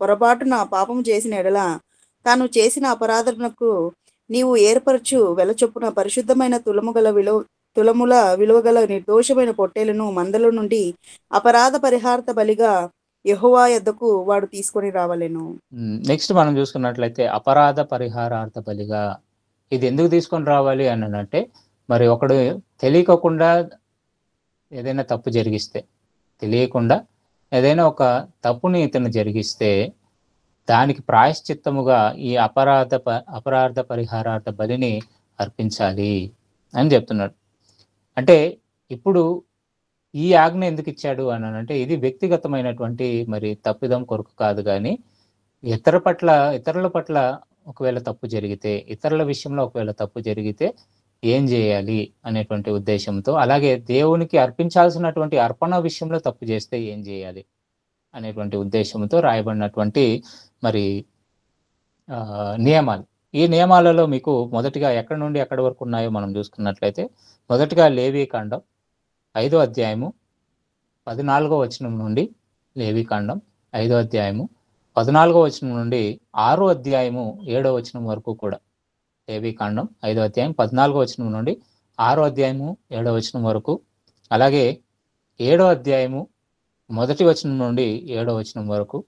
పొరపాటున పాపము చేసిన ఎడల, తాను చేసిన అపరాధమునకు నీవు ఏర్పరచు వెలచొప్పున పరిశుద్ధమైన తులముల విలువగల నిర్దోషమైన పొట్టేలను మందలో నుండి అపరాధ పరిహారత బలిగా యెహోవా యొద్దకు వాడు తీసుకొని రావలెను. నెక్స్ట్ మనం చూసుకున్నట్లయితే అపరాధ పరిహారార్థ బలిగా ఇది ఎందుకు తీసుకొని రావాలి అని అంటే, మరి ఒకడు తెలియకుండా ఏదైనా తప్పు జరిగిస్తే, తెలియకుండా ఏదైనా ఒక తప్పుని ఇతను జరిగిస్తే, దానికి ప్రాయశ్చిత్తముగా ఈ అపరాధ పరిహారార్థ బలిని అర్పించాలి అని చెప్తున్నాడు. అంటే ఇప్పుడు ఈ ఆజ్ఞ ఎందుకు ఇచ్చాడు అని అంటే, ఇది వ్యక్తిగతమైనటువంటి మరి తప్పిదం కొరకు కాదు, కానీ ఇతరుల పట్ల ఒకవేళ తప్పు జరిగితే, ఇతరుల విషయంలో ఒకవేళ తప్పు జరిగితే ఏం చేయాలి అనేటువంటి ఉద్దేశంతో, అలాగే దేవునికి అర్పించాల్సినటువంటి అర్పణ విషయంలో తప్పు చేస్తే ఏం చేయాలి అనేటువంటి ఉద్దేశంతో రాయబడినటువంటి మరి నియమాలు. ఈ నియమాలలో మీకు మొదటిగా ఎక్కడి నుండి ఎక్కడి వరకు ఉన్నాయో మనం చూసుకున్నట్లయితే, మొదటిగా లేవికాండం 5వ అధ్యాయము 14వ వచనం నుండి, లేవికాండం 5వ అధ్యాయము 14వ వచనం నుండి 6వ అధ్యాయము 7వ వచనం వరకు కూడా, లేవికాండం 5వ అధ్యాయం 14వ వచనం నుండి 6వ అధ్యాయము 7వ వచనం వరకు, అలాగే 7వ అధ్యాయము 1వ వచనం నుండి 7వ వచనం వరకు,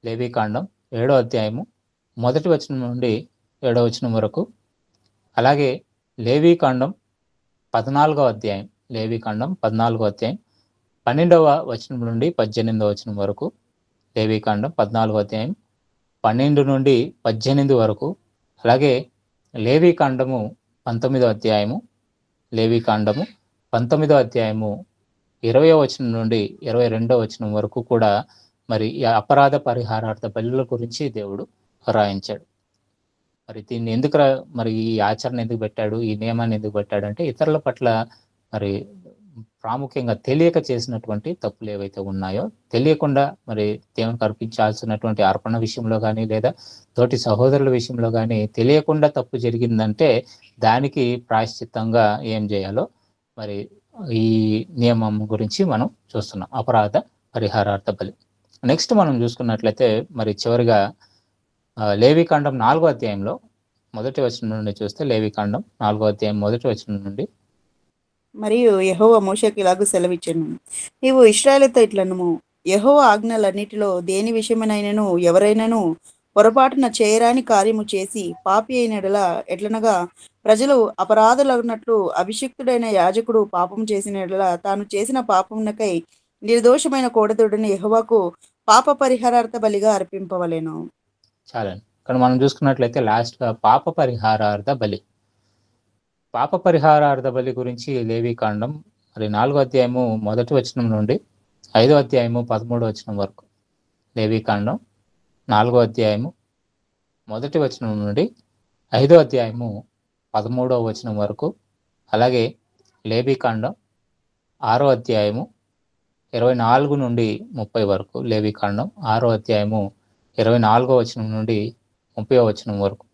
లేవికాండం 7వ అధ్యాయము 1వ వచనం నుండి 7వ వచనం వరకు, అలాగే లేవికాండం 14వ అధ్యాయం 12వ వచనం నుండి 18వ వచనం వరకు, లేవికాండం 14వ అధ్యాయం 12 నుండి 18 వరకు, అలాగే లేవికాండము 19వ అధ్యాయము 20వ వచనం నుండి 22వ వచనం వరకు కూడా మరి ఈ అపరాధ పరిహారార్థ బలుల గురించి దేవుడు రాయించాడు. మరి దీన్ని మరి ఈ ఆచరణ ఎందుకు పెట్టాడు, ఈ నియమాన్ని ఎందుకు పెట్టాడు అంటే, ఇతరుల పట్ల మరి ప్రాముఖ్యంగా తెలియక చేసినటువంటి తప్పులు ఏవైతే ఉన్నాయో, తెలియకుండా మరి దేవునికి అర్పించాల్సినటువంటి అర్పణ విషయంలో కానీ, లేదా తోటి సహోదరుల విషయంలో కానీ తెలియకుండా తప్పు జరిగిందంటే, దానికి ప్రాయశ్చిత్తంగా ఏం చేయాలో మరి ఈ నియమం గురించి మనం చూస్తున్నాం, అపరాధ పరిహారార్థ బలి. నెక్స్ట్ మనం చూసుకున్నట్లయితే మరి చివరిగా లేవికాండం 4వ అధ్యాయంలో 1వ వచనం నుండి చూస్తే, లేవికాండం 4వ అధ్యాయం 1వ వచనం నుండి, మరియు యెహోవా మోషేకు ఇలాగ సెలవిచ్చెను. నీవు ఇశ్రాయేలుతో ఇట్లనుము, యెహోవా ఆజ్ఞలన్నిటిలో దేని విషయమైనను ఎవరైనాను పొరపాటున చేయరాని కార్యము చేసి పాపి అయిన ఎడల, ఎట్లనగా ప్రజలు అపరాధులగునట్లు అభిషిక్తుడైన యాజకుడు పాపం చేసిన ఎడల, తాను చేసిన పాపమునకై నిర్దోషమైన కోడెదూడని యెహోవాకు పాప పరిహారార్థ బలిగా అర్పింపవలెను. చాలండి. ఇక్కడ మనం చూసుకున్నట్లయితే లాస్ట్ గా పాప పరిహారార్థ బలి గురించి లేవికాండం మరి 4వ అధ్యాయము 1వ వచనం నుండి 5వ అధ్యాయము 13వ వచనం వరకు, లేవికాండం 4వ అధ్యాయము 1వ వచనం నుండి 5వ అధ్యాయము 13వ వచనం వరకు, అలాగే లేవికాండం 6వ అధ్యాయము 24 నుండి 30 వరకు, లేవికాండం 6వ అధ్యాయము 24వ వచనం నుండి 30వ వచనం వరకు,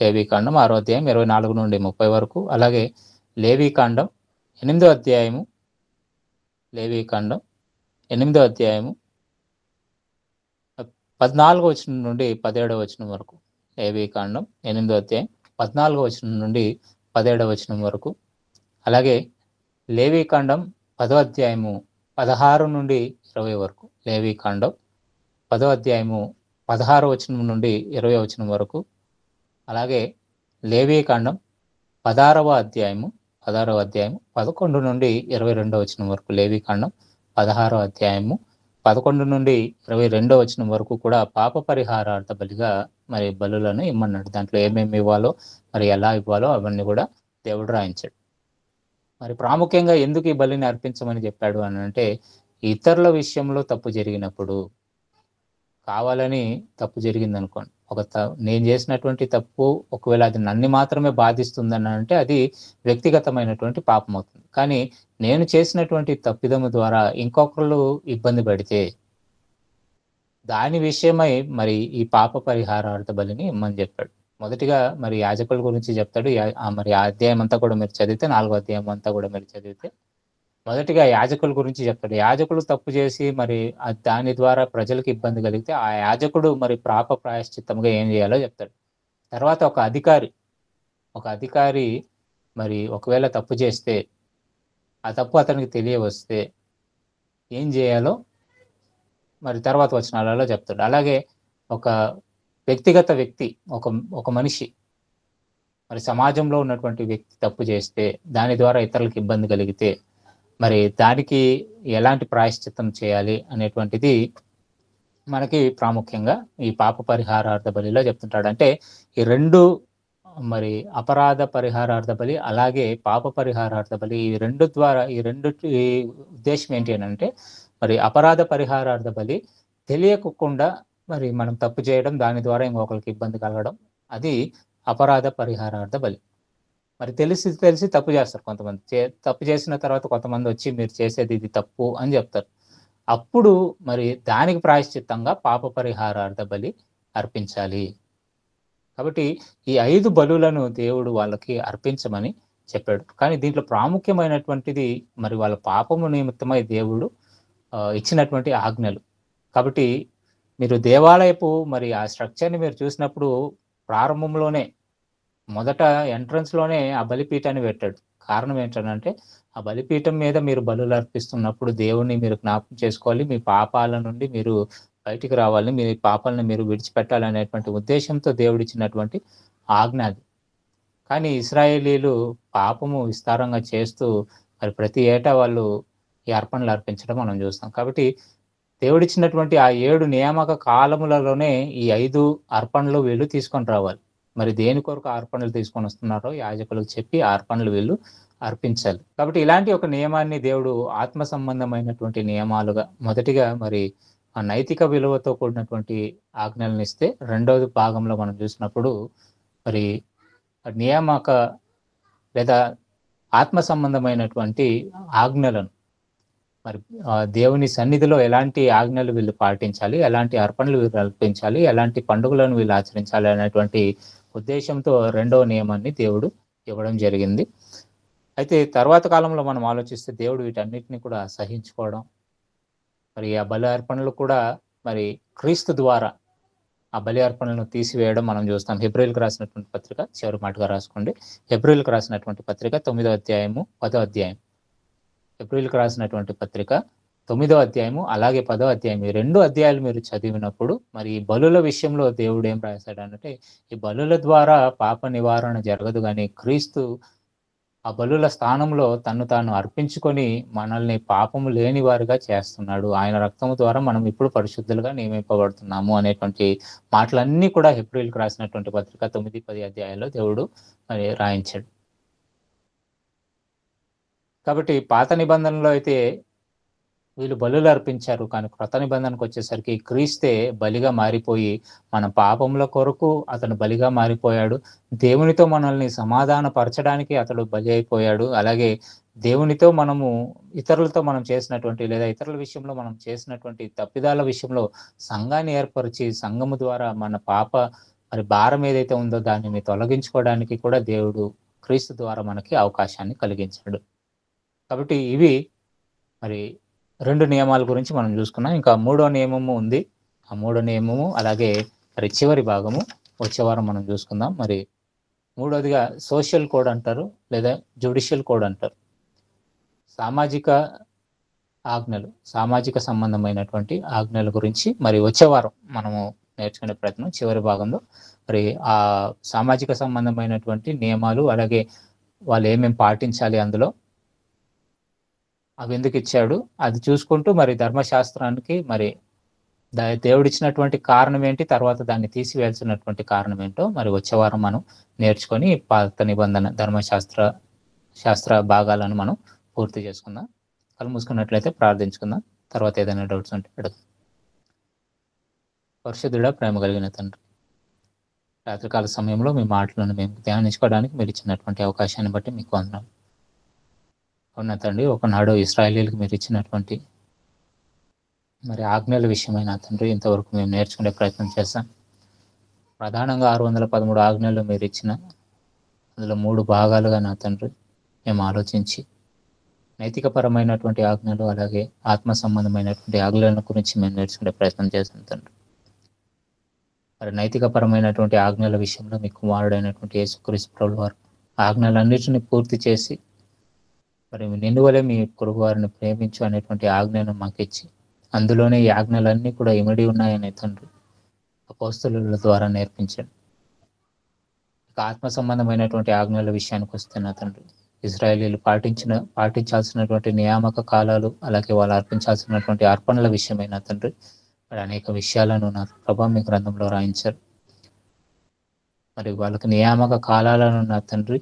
లేవికాండం 6వ అధ్యాయం 24 నుండి 30 వరకు, అలాగే లేవికాండం 8వ అధ్యాయము లేవీకాండం 8వ అధ్యాయము 14వ వచనం నుండి 17వ వచనం వరకు. లేవీకాండం 8వ అధ్యాయం 14వ వచనం నుండి 17వ వచనం వరకు. అలాగే లేవీకాండం 10వ అధ్యాయము 16 నుండి 20 వరకు. లేవీకాండం 10వ అధ్యాయము 16వ వచనం నుండి 20వ వచనం వరకు. అలాగే లేవీకాండం 16వ అధ్యాయము 11 నుండి 22వ వచనం వరకు. లేవీకాండం 16వ అధ్యాయము 11 నుండి 22వ వచనం వరకు కూడా పాప పరిహారార్థ బలిగా మరి బలులను ఇమ్మన్నాడు. దాంట్లో ఏమేమి ఇవ్వాలో, మరి ఎలా ఇవ్వాలో అవన్నీ కూడా దేవుడు రాయించాడు. మరి ప్రాముఖ్యంగా ఎందుకు ఈ బలిని అర్పించమని చెప్పాడు అని అంటే, ఇతరుల విషయంలో తప్పు జరిగినప్పుడు, కావాలని తప్పు జరిగింది అనుకోండి, నేను చేసినటువంటి తప్పు ఒకవేళ అది నన్ను మాత్రమే బాధిస్తుందని అంటే అది వ్యక్తిగతమైనటువంటి పాపం అవుతుంది. కానీ నేను చేసినటువంటి తప్పిదము ద్వారా ఇంకొకరు ఇబ్బంది పడితే దాని విషయమై మరి ఈ పాప పరిహారార్థ బలిని ఇమ్మని చెప్పాడు. మొదటిగా మరి యాజకుల గురించి చెప్తాడు. మరి ఆ అధ్యాయం అంతా కూడా మీరు చదివితే, 4వ అధ్యాయం అంతా కూడా మీరు చదివితే మొదటిగా యాజకుల గురించి చెప్తాడు. యాజకులు తప్పు చేసి మరి దాని ద్వారా ప్రజలకు ఇబ్బంది కలిగితే ఆ యాజకుడు మరి పాప ప్రాయశ్చిత్తంగా ఏం చేయాలో చెప్తాడు. తర్వాత ఒక అధికారి మరి ఒకవేళ తప్పు చేస్తే, ఆ తప్పు అతనికి తెలియవస్తే ఏం చేయాలో మరి తర్వాత వచనాలలో చెప్తాడు. అలాగే ఒక వ్యక్తిగత వ్యక్తి, ఒక మనిషి మరి సమాజంలో ఉన్నటువంటి వ్యక్తి తప్పు చేస్తే, దాని ద్వారా ఇతరులకు ఇబ్బంది కలిగితే మరి దానికి ఎలాంటి ప్రాయశ్చిత్తం చేయాలి అనేటువంటిది మనకి ప్రాముఖ్యంగా ఈ పాప పరిహారార్థ బలిలో చెప్తుంటాడు. అంటే ఈ రెండు, మరి అపరాధ పరిహారార్థ బలి అలాగే పాప పరిహారార్థ బలి, ఈ రెండు ఉద్దేశం ఏంటి అని అంటే, మరి అపరాధ పరిహారార్థ బలి తెలియకుండా మరి మనం తప్పు చేయడం, దాని ద్వారా ఇంకొకరికి ఇబ్బంది కలగడం, అది అపరాధ పరిహారార్థ బలి. మరి తెలిసి తప్పు చేస్తారు కొంతమంది. తప్పు చేసిన తర్వాత కొంతమంది వచ్చి మీరు చేసేది ఇది తప్పు అని చెప్తారు. అప్పుడు మరి దానికి ప్రాయశ్చిత్తంగా పాప పరిహారార్థ బలి అర్పించాలి. కాబట్టి ఈ 5 బలులను దేవుడు వాళ్ళకి అర్పించమని చెప్పాడు. కానీ దీంట్లో ప్రాముఖ్యమైనటువంటిది మరి వాళ్ళ పాపము నిమిత్తమై దేవుడు ఇచ్చినటువంటి ఆజ్ఞలు. కాబట్టి మీరు దేవాలయపు మరి ఆ స్ట్రక్చర్ని మీరు చూసినప్పుడు ప్రారంభంలోనే మొదట ఎంట్రన్స్ లోనే ఆ బలిపీఠాన్ని పెట్టాడు. కారణం ఏంటంటే, ఆ బలిపీఠం మీద మీరు బలులు అర్పిస్తున్నప్పుడు దేవుణ్ణి మీరు జ్ఞాపకం చేసుకోవాలి, మీ పాపాల నుండి మీరు బయటికి రావాలి, మీ పాపాలను మీరు విడిచిపెట్టాలి అనేటువంటి ఉద్దేశంతో దేవుడిచ్చినటువంటి ఆజ్ఞ అది. కానీ ఇశ్రాయేలీలు పాపము విస్తారంగా చేస్తూ మరి ప్రతి ఏటా వాళ్ళు ఈ అర్పణలు అర్పించడం మనం చూస్తాం. కాబట్టి దేవుడిచ్చినటువంటి ఆ 7 నియామక కాలములలోనే ఈ 5 అర్పణలు వీళ్ళు తీసుకొని రావాలి. మరి దేని కొరకు అర్పణలు తీసుకొని వస్తున్నారో యాజకులకు చెప్పి ఆ అర్పణలు వీళ్ళు అర్పించాలి. కాబట్టి ఇలాంటి ఒక నియమాన్ని దేవుడు ఆత్మ సంబంధమైనటువంటి నియమాలుగా, మొదటిగా మరి ఆ నైతిక విలువతో కూడినటువంటి ఆజ్ఞలను ఇస్తే, రెండవది భాగంలో మనం చూసినప్పుడు మరి నియామక లేదా ఆత్మ సంబంధమైనటువంటి ఆజ్ఞలను, మరి దేవుని సన్నిధిలో ఎలాంటి ఆజ్ఞలు వీళ్ళు పాటించాలి, ఎలాంటి అర్పణలు వీళ్ళు అర్పించాలి, ఎలాంటి పండుగలను వీళ్ళు ఆచరించాలి అనేటువంటి ఉద్దేశంతో రెండవ నియమాన్ని దేవుడు ఇవ్వడం జరిగింది. అయితే తర్వాత కాలంలో మనం ఆలోచిస్తే దేవుడు వీటన్నిటిని కూడా సహించుకోవడం, మరి ఆ బలి అర్పణలు కూడా మరి క్రీస్తు ద్వారా ఆ బలి అర్పణలను తీసివేయడం మనం చూస్తాం. హెబ్రీయులకు రాసినటువంటి పత్రిక, చివరి మాటగా రాసుకోండి, హెబ్రీయులకు రాసినటువంటి పత్రిక 9వ అధ్యాయము 10వ అధ్యాయం. హెబ్రీయులకు రాసినటువంటి పత్రిక 9వ అధ్యాయము అలాగే 10వ అధ్యాయం, ఈ 2 అధ్యాయాలు మీరు చదివినప్పుడు మరి ఈ బలుల విషయంలో దేవుడు ఏం రాశాడు అంటే, ఈ బలుల ద్వారా పాప నివారణ జరగదు, కానీ క్రీస్తు ఆ బలుల స్థానంలో తను తాను అర్పించుకొని మనల్ని పాపము లేని వారిగా చేస్తున్నాడు. ఆయన రక్తము ద్వారా మనం ఇప్పుడు పరిశుద్ధులుగా నియమింపబడుతున్నాము అనేటువంటి మాటలన్నీ కూడా హెబ్రీయులకు రాసినటువంటి పత్రిక 9-10 అధ్యాయాల్లో దేవుడు మరి రాయించాడు. కాబట్టి పాత నిబంధనలో అయితే వీళ్ళు బలులు అర్పించారు, కానీ క్రొత్త నిబంధనకు వచ్చేసరికి క్రీస్తే బలిగా మారిపోయి మన పాపముల కొరకు అతను బలిగా మారిపోయాడు. దేవునితో మనల్ని సమాధాన పరచడానికి అతడు బలి అయిపోయాడు. అలాగే దేవునితో మనము ఇతరులతో మనం చేసినటువంటి లేదా ఇతరుల విషయంలో మనం చేసినటువంటి తప్పిదాల విషయంలో సంఘాన్ని ఏర్పరిచి సంఘము ద్వారా మన పాప మరి భారం ఏదైతే ఉందో దానిని తొలగించుకోవడానికి కూడా దేవుడు క్రీస్తు ద్వారా మనకి అవకాశాన్ని కలిగించాడు. కాబట్టి ఇవి మరి 2 నియమాల గురించి మనం చూసుకున్నాం. ఇంకా మూడో నియమము ఉంది. ఆ మూడో నియమము అలాగే మరి చివరి భాగము వచ్చే వారం మనం చూసుకుందాం. మరి మూడోదిగా సోషల్ కోడ్ అంటారు, లేదా జ్యుడిషియల్ కోడ్ అంటారు. సామాజిక ఆజ్ఞలు, సామాజిక సంబంధమైనటువంటి ఆజ్ఞల గురించి మరి వచ్చే వారం మనము నేర్చుకునే ప్రయత్నం చివరి భాగంలో. మరి ఆ సామాజిక సంబంధమైనటువంటి నియమాలు, అలాగే వాళ్ళు ఏమేమి పాటించాలి అందులో, అవి ఎందుకు ఇచ్చాడు అది చూసుకుంటూ మరి ధర్మశాస్త్రానికి మరి దేవుడిచ్చినటువంటి కారణం ఏంటి, తర్వాత దాన్ని తీసివేయాల్సినటువంటి కారణం ఏంటో మరి వచ్చే వారం మనం నేర్చుకొని పాత నిబంధన శాస్త్ర భాగాలను మనం పూర్తి చేసుకుందాం. కళ్ళు మూసుకున్నట్లయితే ప్రార్థించుకుందాం. తర్వాత ఏదైనా డౌట్స్ ఉంటే అడుగు. పరిశుద్ధుడా, ప్రేమ కలిగిన తండ్రి, రాత్రికాల సమయంలో మీ మాటలను మేము ధ్యానించుకోవడానికి మీరు ఇచ్చినటువంటి అవకాశాన్ని బట్టి మీకు వందనాలు. అవునా తండ్రి, ఒకనాడు ఇశ్రాయేలీలకు మీరు ఇచ్చినటువంటి మరి ఆజ్ఞల విషయమైన తండ్రి ఇంతవరకు మేము నేర్చుకునే ప్రయత్నం చేస్తాం. ప్రధానంగా 613 ఆజ్ఞలు మీరు ఇచ్చిన అందులో 3 భాగాలుగా నా తండ్రి మేము ఆలోచించి నైతికపరమైనటువంటి ఆజ్ఞలు, అలాగే ఆత్మ సంబంధమైనటువంటి ఆజ్ఞల గురించి మేము నేర్చుకునే ప్రయత్నం చేస్తాం తండ్రి. మరి నైతికపరమైనటువంటి ఆజ్ఞల విషయంలో మీ కుమారుడైనటువంటి యేసుక్రీస్తు ప్రభువు వారు ఆజ్ఞలన్నిటిని పూర్తి చేసి మరి నిన్ను వలె మీ పొరుగు వారిని ప్రేమించు అనేటువంటి ఆజ్ఞను మాకు ఇచ్చి, అందులోనే ఈ ఆజ్ఞలన్నీ కూడా ఇమిడి ఉన్నాయని తండ్రి అపోస్తలుల ద్వారా నేర్పించాడు. ఇక ఆత్మ సంబంధమైనటువంటి ఆజ్ఞల విషయానికి వస్తే నా తండ్రి, ఇజ్రాయేలీలు పాటించాల్సినటువంటి నియామక కాలాలు, అలాగే వాళ్ళు అర్పించాల్సినటువంటి అర్పణల విషయమైన తండ్రి మరి అనేక విషయాలను నా ప్రభా మీ గ్రంథంలో రాయించారు. మరి వాళ్ళకి నియామక కాలాలను నా తండ్రి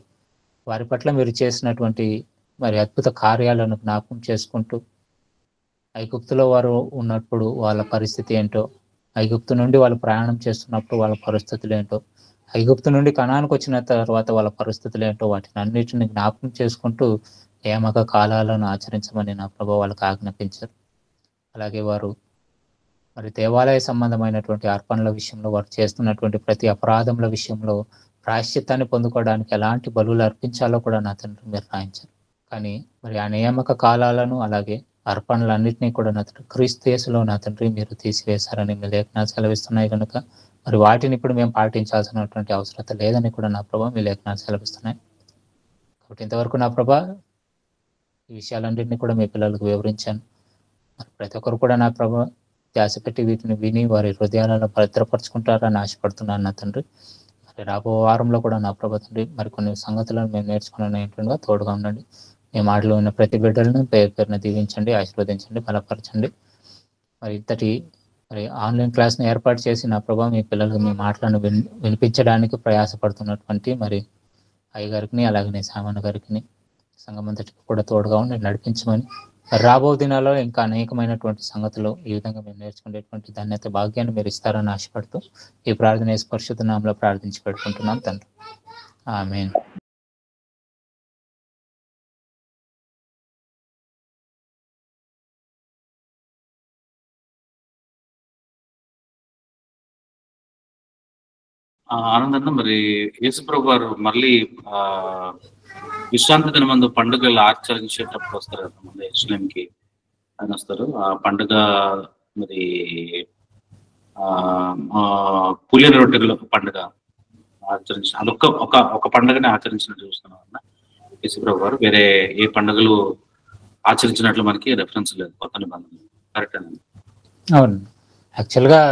వారి పట్ల మీరు చేసినటువంటి మరి అద్భుత కార్యాలను జ్ఞాపకం చేసుకుంటూ, ఐగుప్తులో వారు ఉన్నప్పుడు వాళ్ళ పరిస్థితి ఏంటో, ఐగుప్తు నుండి వాళ్ళు ప్రయాణం చేస్తున్నప్పుడు వాళ్ళ పరిస్థితులు ఏంటో, ఐగుప్తు నుండి కనానికి వచ్చిన తర్వాత వాళ్ళ పరిస్థితులు ఏంటో, వాటిని అన్నిటిని జ్ఞాపకం చేసుకుంటూ నియామక కాలాలను ఆచరించమని నా ప్రభు వాళ్ళకి ఆజ్ఞాపించారు. అలాగే వారు మరి దేవాలయ సంబంధమైనటువంటి అర్పణల విషయంలో వారు చేస్తున్నటువంటి ప్రతి అపరాధముల విషయంలో ప్రాయశ్చిత్తాన్ని పొందుకోవడానికి ఎలాంటి బలులు అర్పించాలో కూడా నా తండ్రి మీరు రాయించారు. కానీ మరి ఆ నియామక కాలాలను, అలాగే అర్పణలన్నింటినీ కూడా నా తండ్రి క్రీస్తు యేసులో నా తండ్రి మీరు తీసివేశారని మీ లేఖనాలు సెలవిస్తున్నాయి కనుక మరి వాటిని ఇప్పుడు మేము పాటించాల్సినటువంటి అవసరం లేదని కూడా నా ప్రభా మీ లేఖనాలు సెలవిస్తున్నాయి. కాబట్టి ఇంతవరకు నా ప్రభా ఈ విషయాలన్నింటినీ కూడా మీ పిల్లలకు వివరించాను. మరి ప్రతి ఒక్కరు కూడా నా ప్రభా ధ్యాస పెట్టి వీటిని విని వారి హృదయాలను భద్రపరుచుకుంటారని ఆశపడుతున్నాను నా తండ్రి. మరి రాబో వారంలో కూడా నా ప్రభా తండ్రి మరి కొన్ని సంగతులను మేము నేర్చుకునేట్టుగా తోడుగా ఉండండి. మీ మాటలు ఉన్న ప్రతి బిడ్డలను పేరున దీవించండి, ఆశీర్వదించండి, బలపరచండి. మరి ఇంతటి మరి ఆన్లైన్ క్లాస్ని ఏర్పాటు చేసి నా ప్రభా మీ పిల్లలకు మీ మాటలను వినిపించడానికి ప్రయాసపడుతున్నటువంటి మరి అయ్యగారికి, అలాగే సామాన్య గారికి, సంఘమంతటికి కూడా తోడుగా ఉండి నడిపించమని, రాబో దినాల్లో ఇంకా అనేకమైనటువంటి సంగతులు ఈ విధంగా మేము నేర్చుకునేటువంటి ధన్యత భాగ్యాన్ని మీరు ఇస్తారని ఆశపడుతూ ఈ ప్రార్థన పరిశుద్ధ నామములో ప్రార్థించి పెట్టుకుంటున్నాం తండ్రి. ఆమేన్. ఆనందన్న, మరి యేసుప్రభు వారు మళ్ళీ విశ్రాంతి దినమందు పండుగలు ఆచరించేటప్పుడు వస్తారు కదా, మళ్ళీ ఎరుషలేంకి ఆయన వస్తారు. ఆ పండుగ మరి పులియని రొట్టెల పండుగ ఆచరించి అదొక ఒక పండుగని ఆచరించినట్టు చూస్తున్నాం అన్న యేసుప్రభు వారు. వేరే ఏ పండుగలు ఆచరించినట్లు మనకి రెఫరెన్స్ లేదు కొత్త నిబంధనలు. కరెక్ట్ అండి? అవును, యాక్చువల్గా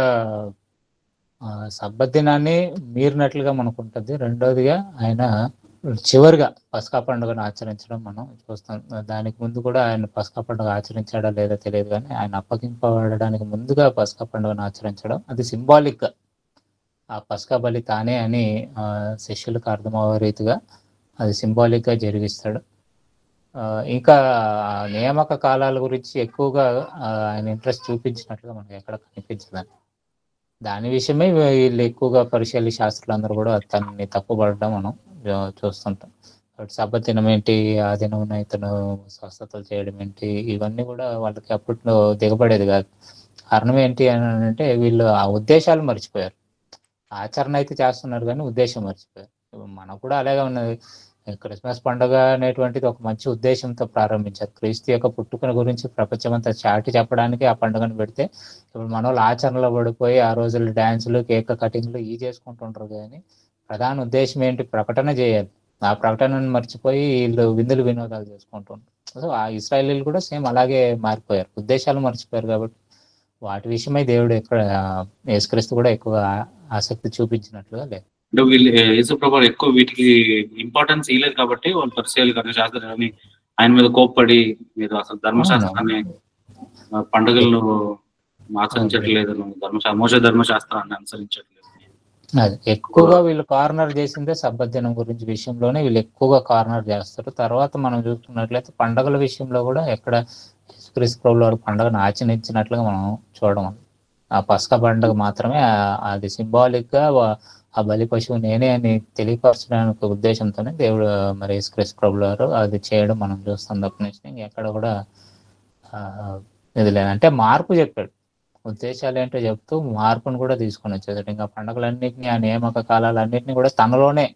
సబ్బత్ దినాన్ని మీరినట్లుగా మనకు ఉంటుంది. రెండోదిగా ఆయన చివరిగా పస్కా పండుగను ఆచరించడం మనం చూస్తాం. దానికి ముందు కూడా ఆయన పస్కా పండుగ ఆచరించాడా లేదా తెలియదు, కానీ ఆయన అప్పగింపబడడానికి ముందుగా పస్కా పండుగను ఆచరించడం అది సింబాలిక్గా ఆ పస్కా బలి తానే అని శిష్యులకు అర్థమయ్యే రీతిగా అది సింబాలిక్గా జరిగిస్తాడు. ఇంకా నియామక కాలాల గురించి ఎక్కువగా ఆయన ఇంట్రెస్ట్ చూపించినట్లుగా మనకు ఎక్కడ కనిపించదండి. దాని విషయమే వీళ్ళు ఎక్కువగా పరిశీలి శాస్త్రులు అందరూ కూడా తనని తప్పుపడడం మనం చూస్తుంటాం. సబ్బత్ దినం ఏంటి, ఆ దినం ఇతను స్వస్థతలు చేయడం ఏంటి, ఇవన్నీ కూడా వాళ్ళకి అప్పట్లో దిగబడేది కాదు. కారణం ఏంటి అని అంటే వీళ్ళు ఆ ఉద్దేశాలు మర్చిపోయారు. ఆచరణ అయితే చేస్తున్నారు కానీ ఉద్దేశం మర్చిపోయారు. మనకు కూడా అలాగే ఉన్నది. క్రిస్మస్ పండుగ అనేటువంటిది ఒక మంచి ఉద్దేశంతో ప్రారంభించారు. క్రీస్తు యొక్క పుట్టుకను గురించి ప్రపంచమంతా చాటి చెప్పడానికి ఆ పండుగను పెడితే, ఇప్పుడు మనోళ్ళు ఆచరణలో పడిపోయి ఆ రోజులు డాన్సులు, కేక్ కటింగ్లు ఇవి చేసుకుంటుంటారు. కానీ ప్రధాన ఉద్దేశం ఏంటి? ప్రకటన చేయాలి. ఆ ప్రకటనను మర్చిపోయి వీళ్ళు విందులు వినోదాలు చేసుకుంటుంటారు. సో ఆ ఇశ్రాయేలీలు కూడా సేమ్ అలాగే మారిపోయారు, ఉద్దేశాలు మర్చిపోయారు. కాబట్టి వాటి విషయమై దేవుడు ఎక్కడ యేసుక్రీస్తు కూడా ఎక్కువ ఆసక్తి చూపించినట్లుగా లేదు. అంటే వీళ్ళు యేసుప్రభు ఎక్కువ వీటికి ఇంపార్టెన్స్ ఇవ్వలేదు కాబట్టి వాళ్ళు పరిచయాలు కానీ శాస్త్రాన్ని ఆయన మీద కోప్పడి మీరు అసలు ధర్మశాస్త్రాన్ని పండుగలను ఆచరించట్లేదు, మోస ధర్మశాస్త్రాన్ని అనుసరించట్లేదు. అది ఎక్కువగా వీళ్ళు కార్నర్ చేసిందే సబ్బత్ దినం గురించి విషయంలోనే వీళ్ళు ఎక్కువగా కార్నర్ చేస్తారు. తర్వాత మనం చూసుకున్నట్లయితే పండుగల విషయంలో కూడా ఎక్కడ యేసుక్రీస్తు ప్రభువు వారు పండుగను ఆచరించినట్లుగా మనం చూడము. ఆ పస్కా పండుగ మాత్రమే అది సింబాలిక్ గా ఆ బలి పశువు నేనే అని తెలియపరచడానికి ఉద్దేశంతోనే దేవుడు మరి యేసుక్రీస్తు ప్రభువు వారు అది చేయడం మనం చూస్తాం. తప్ప నుంచి ఎక్కడ కూడా ఇది లేదు. అంటే మార్పు చెప్పాడు, ఉద్దేశాలు ఏంటో చెప్తూ మార్పును కూడా తీసుకొని వచ్చేది. ఇంకా పండుగలన్నింటినీ, ఆ నియామక కాలాలన్నింటినీ కూడా తనలోనే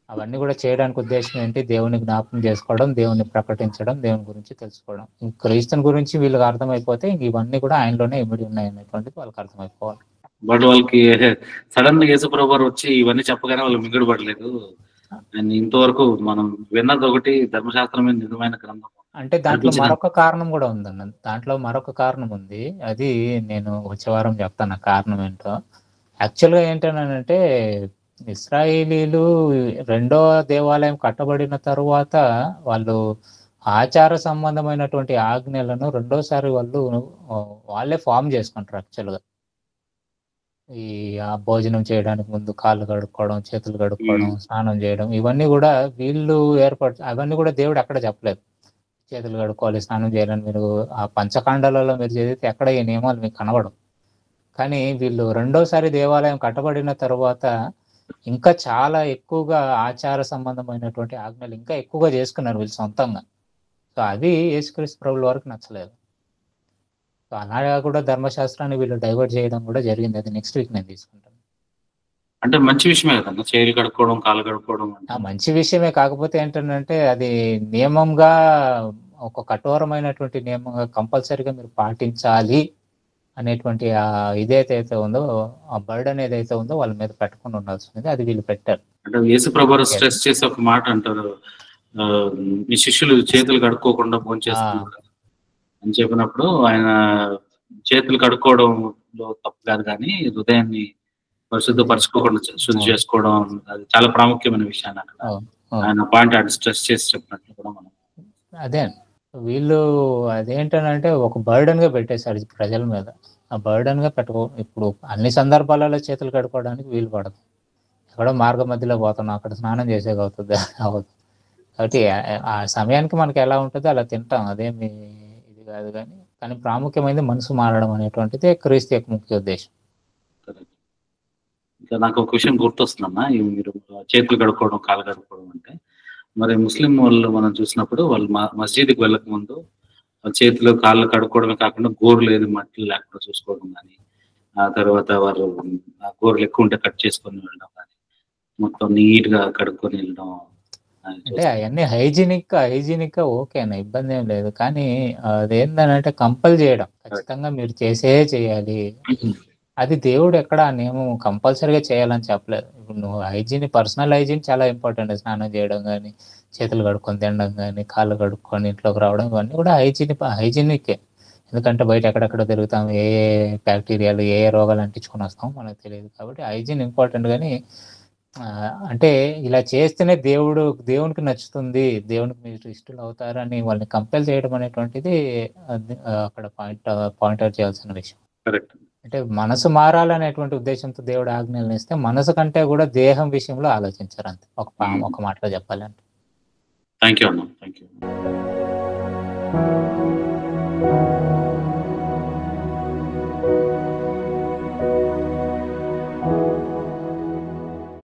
అవన్నీ కూడా చేయడానికి ఉద్దేశం ఏంటి? దేవుని జ్ఞాపకం చేసుకోవడం, దేవుని ప్రకటించడం, దేవుని గురించి తెలుసుకోవడం. క్రీస్తుని గురించి వీళ్ళకి అర్థమైపోతే ఇంక ఇవన్నీ కూడా ఆయనలోనే ఇమిడి ఉన్నాయి అనేటువంటిది వాళ్ళకి అర్థమైపోవాలి. బట్ వాళ్ళకి సడన్ గా యేసుప్రభు వచ్చి ఇవన్నీ చెప్పగానే వాళ్ళు మింగుడు పడలేదు. ఇంతవరకు మనం విన్నది ఒకటి, ధర్మశాస్త్రం మీద నిజమైన గ్రంథం అంటే దాంట్లో మరొక కారణం కూడా ఉందన్న. దాంట్లో మరొక కారణం ఉంది, అది నేను వచ్చే వారం చెప్తాను ఆ కారణం ఏంటో. యాక్చువల్గా ఏంటనంటే ఇశ్రాయేలీలు రెండో దేవాలయం కట్టబడిన తరువాత వాళ్ళు ఆచార సంబంధమైనటువంటి ఆజ్ఞలను రెండోసారి వాళ్ళే ఫామ్ చేసుకుంటారు. యాక్చువల్గా ఈ భోజనం చేయడానికి ముందు కాళ్ళు కడుక్కోవడం, చేతులు కడుక్కోవడం, స్నానం చేయడం, ఇవన్నీ కూడా వీళ్ళు అవన్నీ కూడా దేవుడు ఎక్కడ చెప్పలేదు. చేతులు కడుక్కోవాలి, స్నానం చేయాలని మీరు ఆ పంచకాండాలలో మీరు చదివితే ఎక్కడ ఈ నియమాలు మీకు కనబడవు. కానీ వీళ్ళు రెండోసారి దేవాలయం కట్టబడిన తర్వాత ఇంకా చాలా ఎక్కువగా ఆచార సంబంధమైనటువంటి ఆజ్ఞలు ఇంకా ఎక్కువగా చేసుకున్నారు వీళ్ళు సొంతంగా. సో అది యేసుక్రీస్తు ప్రభువుల వారికి నచ్చలేదు. సో అలాగా కూడా ధర్మశాస్త్రాన్ని వీళ్ళు డైవర్ట్ చేయడం కూడా జరిగింది. అది నెక్స్ట్ వీక్ నేను తీసుకుంటాను. అంటే మంచి విషయమే కదన్నా, చేతులు కడుక్కోవడం, కాళ్ళు కడుక్కోవడం. మంచి విషయమే, కాకపోతే ఏంటంటే అది నియమంగా, ఒక కఠోరమైనటువంటి నియమంగా కంపల్సరీగా మీరు పాటించాలి అనేటువంటి ఇదైతే ఉందో, ఆ బర్డెన్ ఏదైతే ఉందో వాళ్ళ మీద పెట్టకుండా ఉండాల్సింది, అది వీళ్ళు పెట్టారు. అంటే యేసుప్రభు స్ట్రెస్ చేసి ఒక మాట అంటారు, మీ శిష్యులు చేతులు కడుక్కోకుండా భోంచేస్తున్నారు అని చెప్పినప్పుడు ఆయన చేతులు కడుక్కోవడంలో తప్పు కాదు, కానీ హృదయాన్ని పరిశుద్ధపరచుకోకుండా శుద్ధి చేసుకోవడం అది చాలా ప్రాముఖ్యమైన విషయాన్ని అక్కడ ఆయన పాయింట్ స్ట్రెస్ చేసి చెప్పినట్లు కూడా మనం అదే. వీళ్ళు అదేంటనంటే ఒక బర్డెన్ గా పెట్టేశారు ప్రజల మీద. ఆ బర్డెన్ గా ఇప్పుడు అన్ని సందర్భాలలో చేతులు కడుక్కోవడానికి వీలు పడదు. ఎక్కడో మార్గ మధ్యలో పోతున్నాం, అక్కడ స్నానం చేసేది అవుతుంది అవ్వదు. కాబట్టి ఆ సమయానికి మనకి ఎలా ఉంటుందో అలా తింటాం, అదేమి ఇది కాదు. కానీ ప్రాముఖ్యమైనది మనసు మారడం అనేటువంటిది క్రీస్తు యొక్క ముఖ్య ఉద్దేశం. ఇంకా నాకు ఒక విషయం గుర్తొస్తుందమ్మా, మీరు చేతులు కడుక్కోవడం, కాళ్ళు కడుక్కోవడం అంటే, మరి ముస్లిం వాళ్ళు మనం చూసినప్పుడు వాళ్ళు మస్జిద్కి వెళ్ళక ముందు చేతులు కాళ్ళు కడుక్కోవడమే కాకుండా గోర్లు ఏది మట్టి లేకుండా చూసుకోవడం కానీ, ఆ తర్వాత వారు గోర్లు ఎక్కువ ఉంటే కట్ చేసుకొని వెళ్ళడం కానీ, మొత్తం నీట్ గా కడుక్కొని వెళ్ళడం. అంటే అవన్నీ హైజీనిక్ ఓకేనా, ఇబ్బంది ఏం లేదు. కానీ అదేంటంటే కంపల్ చేయడం, ఖచ్చితంగా మీరు చేయాలి. అది దేవుడు ఎక్కడ నియమం కంపల్సరీగా చేయాలని చెప్పలేదు. ఇప్పుడు నువ్వు పర్సనల్ హైజీన్ చాలా ఇంపార్టెంట్. స్నానం చేయడం కానీ, చేతులు కడుక్కొని తినడం కానీ, కాళ్ళు కడుక్కొని ఇంట్లోకి రావడం, ఇవన్నీ కూడా హైజీనికే. ఎందుకంటే బయట ఎక్కడెక్కడ తిరుగుతాం, ఏ బ్యాక్టీరియాలు, ఏ రోగాలు అంటించుకొని వస్తాం మనకు తెలియదు. కాబట్టి హైజీన్ ఇంపార్టెంట్. కానీ అంటే ఇలా చేస్తేనే దేవునికి నచ్చుతుంది, దేవునికి మీరు ఇష్టలు అవుతారు అని వాళ్ళని కంపెల్ చేయడం అనేటువంటిది అక్కడ పాయింట్అవుట్ చేయాల్సిన విషయం. అంటే మనసు మారాలనేటువంటి ఉద్దేశంతో దేవుడు ఆజ్ఞలను ఇస్తే, మనసు కంటే కూడా దేహం విషయంలో ఆలోచించారు అంతే, ఒక మాటలో చెప్పాలంటే. థ్యాంక్ యూ అన్న.